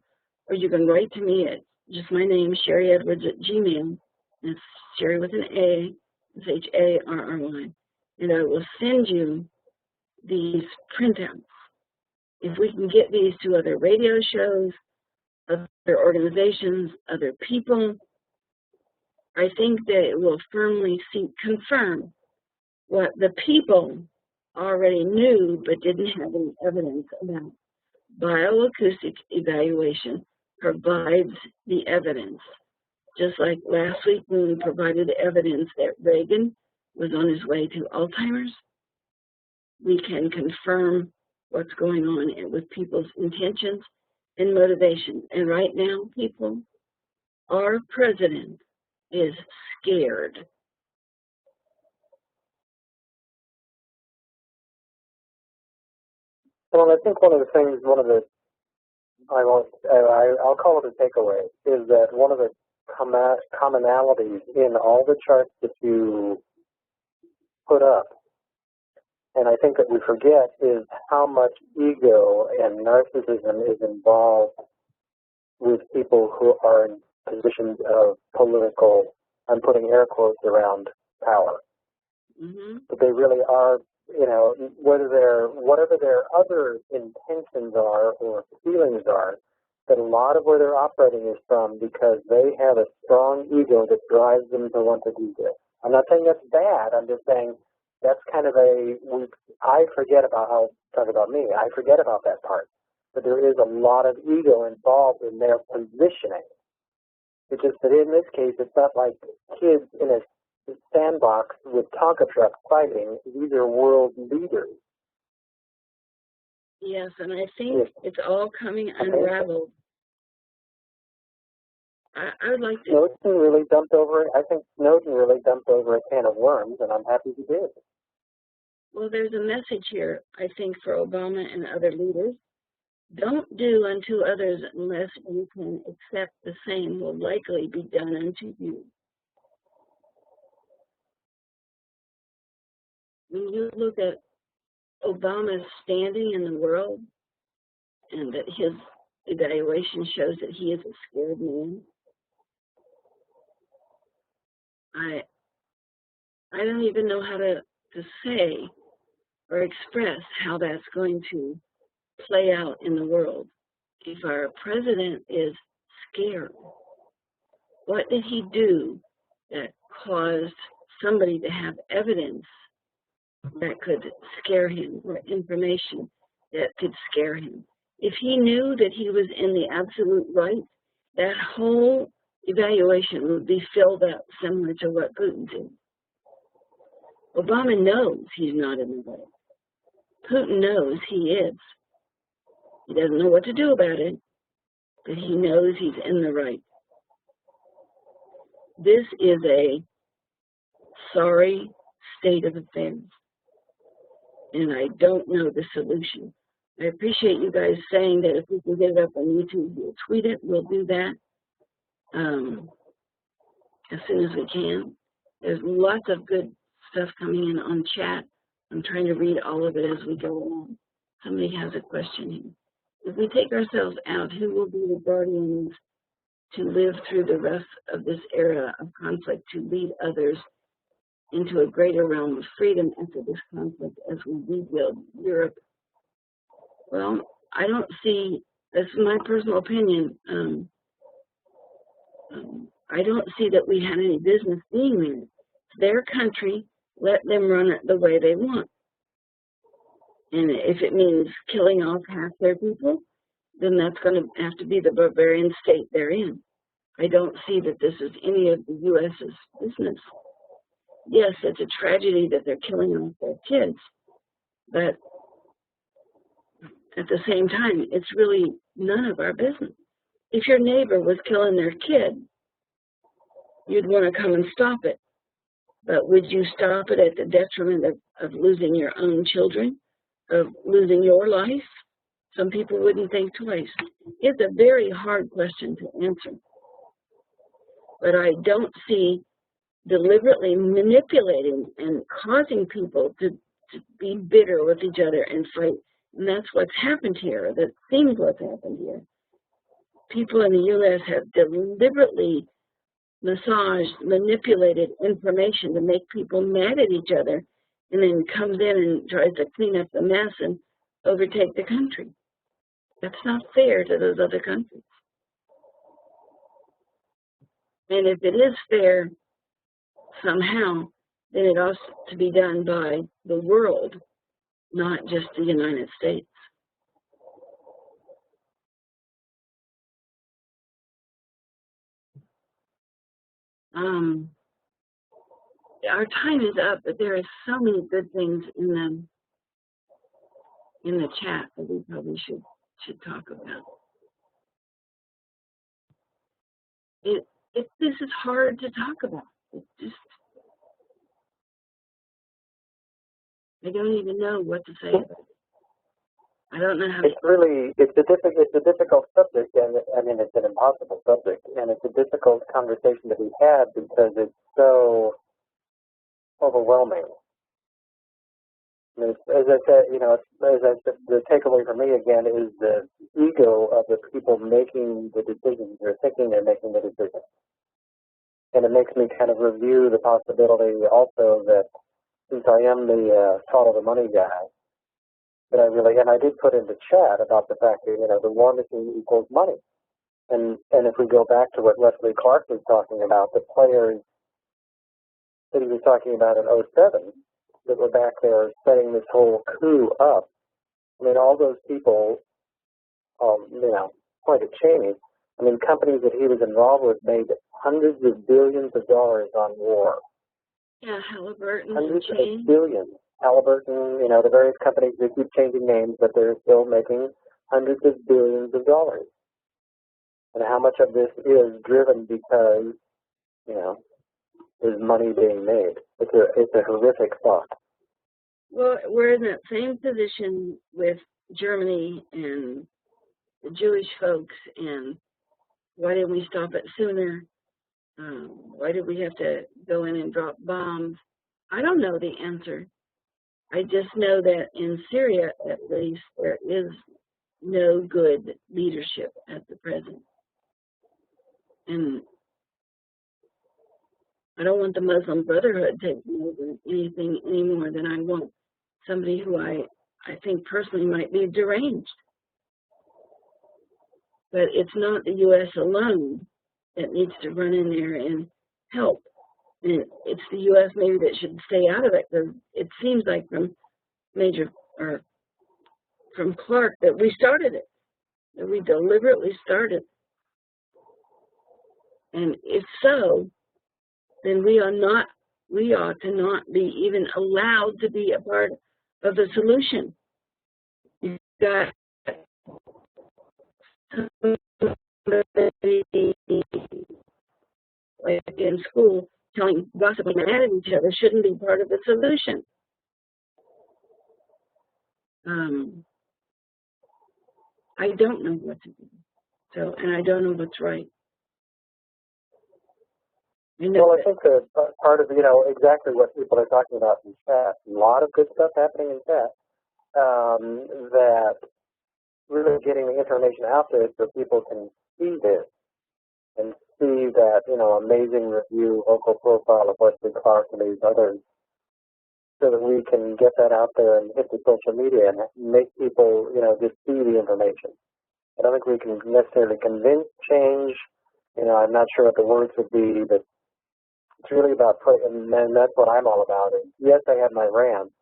Or you can write to me at just my name, Sherry Edwards at Gmail. That's Sherry with an A, it's H-A-R-R-Y. And I will send you these printouts. If we can get these to other radio shows, other organizations, other people, I think that it will firmly confirm what the people already knew but didn't have any evidence about. Bioacoustic evaluation provides the evidence. Just like last week when we provided evidence that Reagan was on his way to Alzheimer's, we can confirm what's going on with people's intentions and motivation. And right now, people, our president is scared. Well, I think one of the things, I'll call it a takeaway, is that one of the commonalities in all the charts that you put up, and I think that we forget, is how much ego and narcissism is involved with people who are in positions of political, I'm putting air quotes around, power. Mm-hmm. But they really are, whatever their other intentions are or feelings are, that a lot of where they're operating is from because they have a strong ego that drives them to want to do this. I'm not saying that's bad. I'm just saying that's kind of I forget about I forget about that part. But there is a lot of ego involved in their positioning. It's just that in this case, it's not like kids in a sandbox with Tonka trucks fighting. These are world leaders. Yes, and I think it's all coming unraveled. I would like to... I think Snowden really dumped over a can of worms, and I'm happy he did. Well, there's a message here, I think, for Obama and other leaders. Don't do unto others unless you can accept the same will likely be done unto you. When you look at Obama's standing in the world and that his evaluation shows that he is a scared man, I don't even know how to say or express how that's going to play out in the world. If our president is scared, what did he do that caused somebody to have evidence that could scare him, or information that could scare him. If he knew that he was in the absolute right, that whole evaluation would be filled out similar to what Putin did. Obama knows he's not in the right. Putin knows he is. He doesn't know what to do about it, but he knows he's in the right. This is a sorry state of affairs, and I don't know the solution. I appreciate you guys saying that if we can get it up on YouTube, we'll tweet it. We'll do that as soon as we can. There's lots of good stuff coming in on chat. I'm trying to read all of it as we go along. Somebody has a question here. If we take ourselves out, who will be the guardians to live through the rest of this era of conflict, to lead others into a greater realm of freedom after this conflict as we rebuild Europe? Well, I don't see, that's my personal opinion, I don't see that we had any business being there. It's their country, let them run it the way they want. And if it means killing off half their people, then that's going to have to be the barbarian state they're in. I don't see that this is any of the U.S.'s business. Yes, it's a tragedy that they're killing off their kids, but at the same time, it's really none of our business. If your neighbor was killing their kid, you'd want to come and stop it. But would you stop it at the detriment of losing your own children, of losing your life? Some people wouldn't think twice. It's a very hard question to answer. But I don't see deliberately manipulating and causing people to be bitter with each other and fight. And that's what's happened here. That seems what's happened here. People in the U.S. have deliberately massaged, manipulated information to make people mad at each other, and then comes in and tries to clean up the mess and overtake the country. That's not fair to those other countries. And if it is fair somehow, then it ought to be done by the world, not just the United States. Our time is up, but there are so many good things in the chat that we probably should talk about. This is hard to talk about. It's just, I don't even know what to say about it. I don't know how. It's a difficult subject, and I mean it's an impossible subject, and it's a difficult conversation to be had because it's so overwhelming. As I said, the takeaway for me again is the ego of the people making the decisions or thinking they're making the decisions. And it makes me kind of review the possibility also that since I am the follow the money guy, that and I did put in the chat about the fact that, the war machine equals money. And if we go back to what Wesley Clark was talking about, the players that he was talking about in 2007, that were back there setting this whole coup up. I mean, all those people, point at Cheney. I mean, companies that he was involved with made hundreds of billions of dollars on war. Yeah, Halliburton. Hundreds of billions. Halliburton, the various companies, they keep changing names, but they're still making hundreds of billions of dollars. And how much of this is driven because, there's money being made? It's a horrific thought. Well, we're in that same position with Germany and the Jewish folks, and why didn't we stop it sooner? Why did we have to go in and drop bombs? I don't know the answer. I just know that in Syria, at least, there is no good leadership at the present. And I don't want the Muslim Brotherhood taking over anything any more than I want somebody who I think personally might be deranged. But it's not the U.S. alone that needs to run in there and help. And it's the U.S. maybe that should stay out of it, because it seems like from Clark that we started it, that we deliberately started. And if so, then we ought to not be even allowed to be a part of the solution. You've got somebody like in school gossiping mad at each other shouldn't be part of the solution. I don't know what to do. So, and I don't know what's right. Well, I think that part of, exactly what people are talking about in chat, a lot of good stuff happening in chat, that really getting the information out there so people can see this and see that, amazing review, local profile of Wesley Clark and these others, so that we can get that out there and hit the social media and make people, just see the information. I don't think we can necessarily convince change. I'm not sure what the words would be, but it's really about and that's what I'm all about. And yes, I have my rant.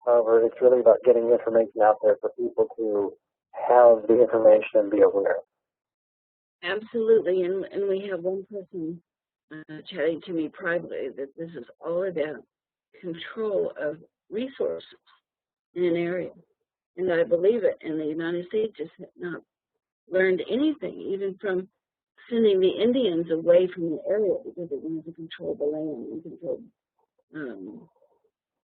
However, it's really about getting information out there for people to have the information and be aware. Absolutely, and we have one person chatting to me privately that this is all about control of resources in an area. And I believe it, and the United States just has not learned anything, even from sending the Indians away from the area because it wanted to control the land and control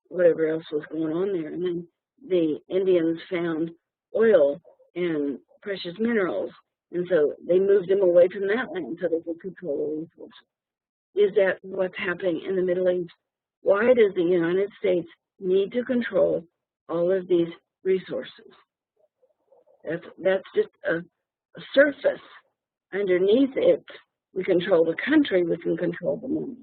whatever else was going on there. And then the Indians found oil and precious minerals, and so they moved them away from that land so they could control the resources. Is that what's happening in the Middle East? Why does the United States need to control all of these resources? That's just a surface. Underneath it, we control the country, we can control the money.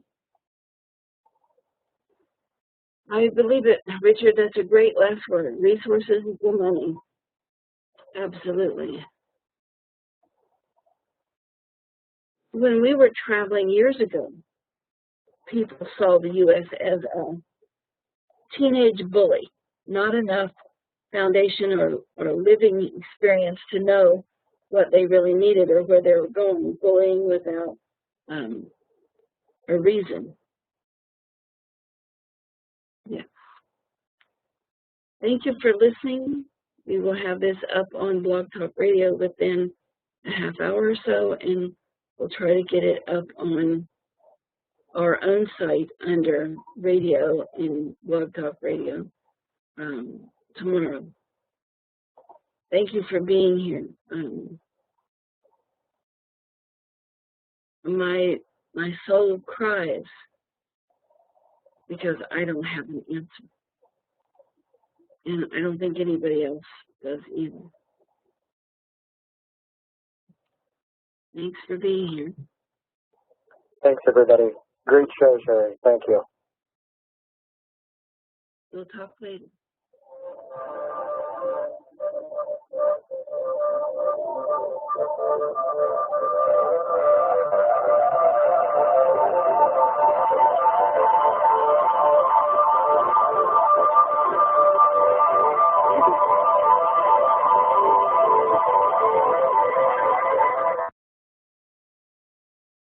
I believe it, Richard. That's a great last word. Resources equal money. Absolutely. When we were traveling years ago, people saw the U.S. as a teenage bully, not enough foundation or living experience to know what they really needed or where they were going, bullying without a reason. Yeah. Thank you for listening. We will have this up on Blog Talk Radio within a half hour or so, and we'll try to get it up on our own site under radio and Blog Talk Radio tomorrow. Thank you for being here. My soul cries because I don't have an answer. And I don't think anybody else does either. Thanks for being here. Thanks, everybody. Great show, Sherry. Thank you. We'll talk later.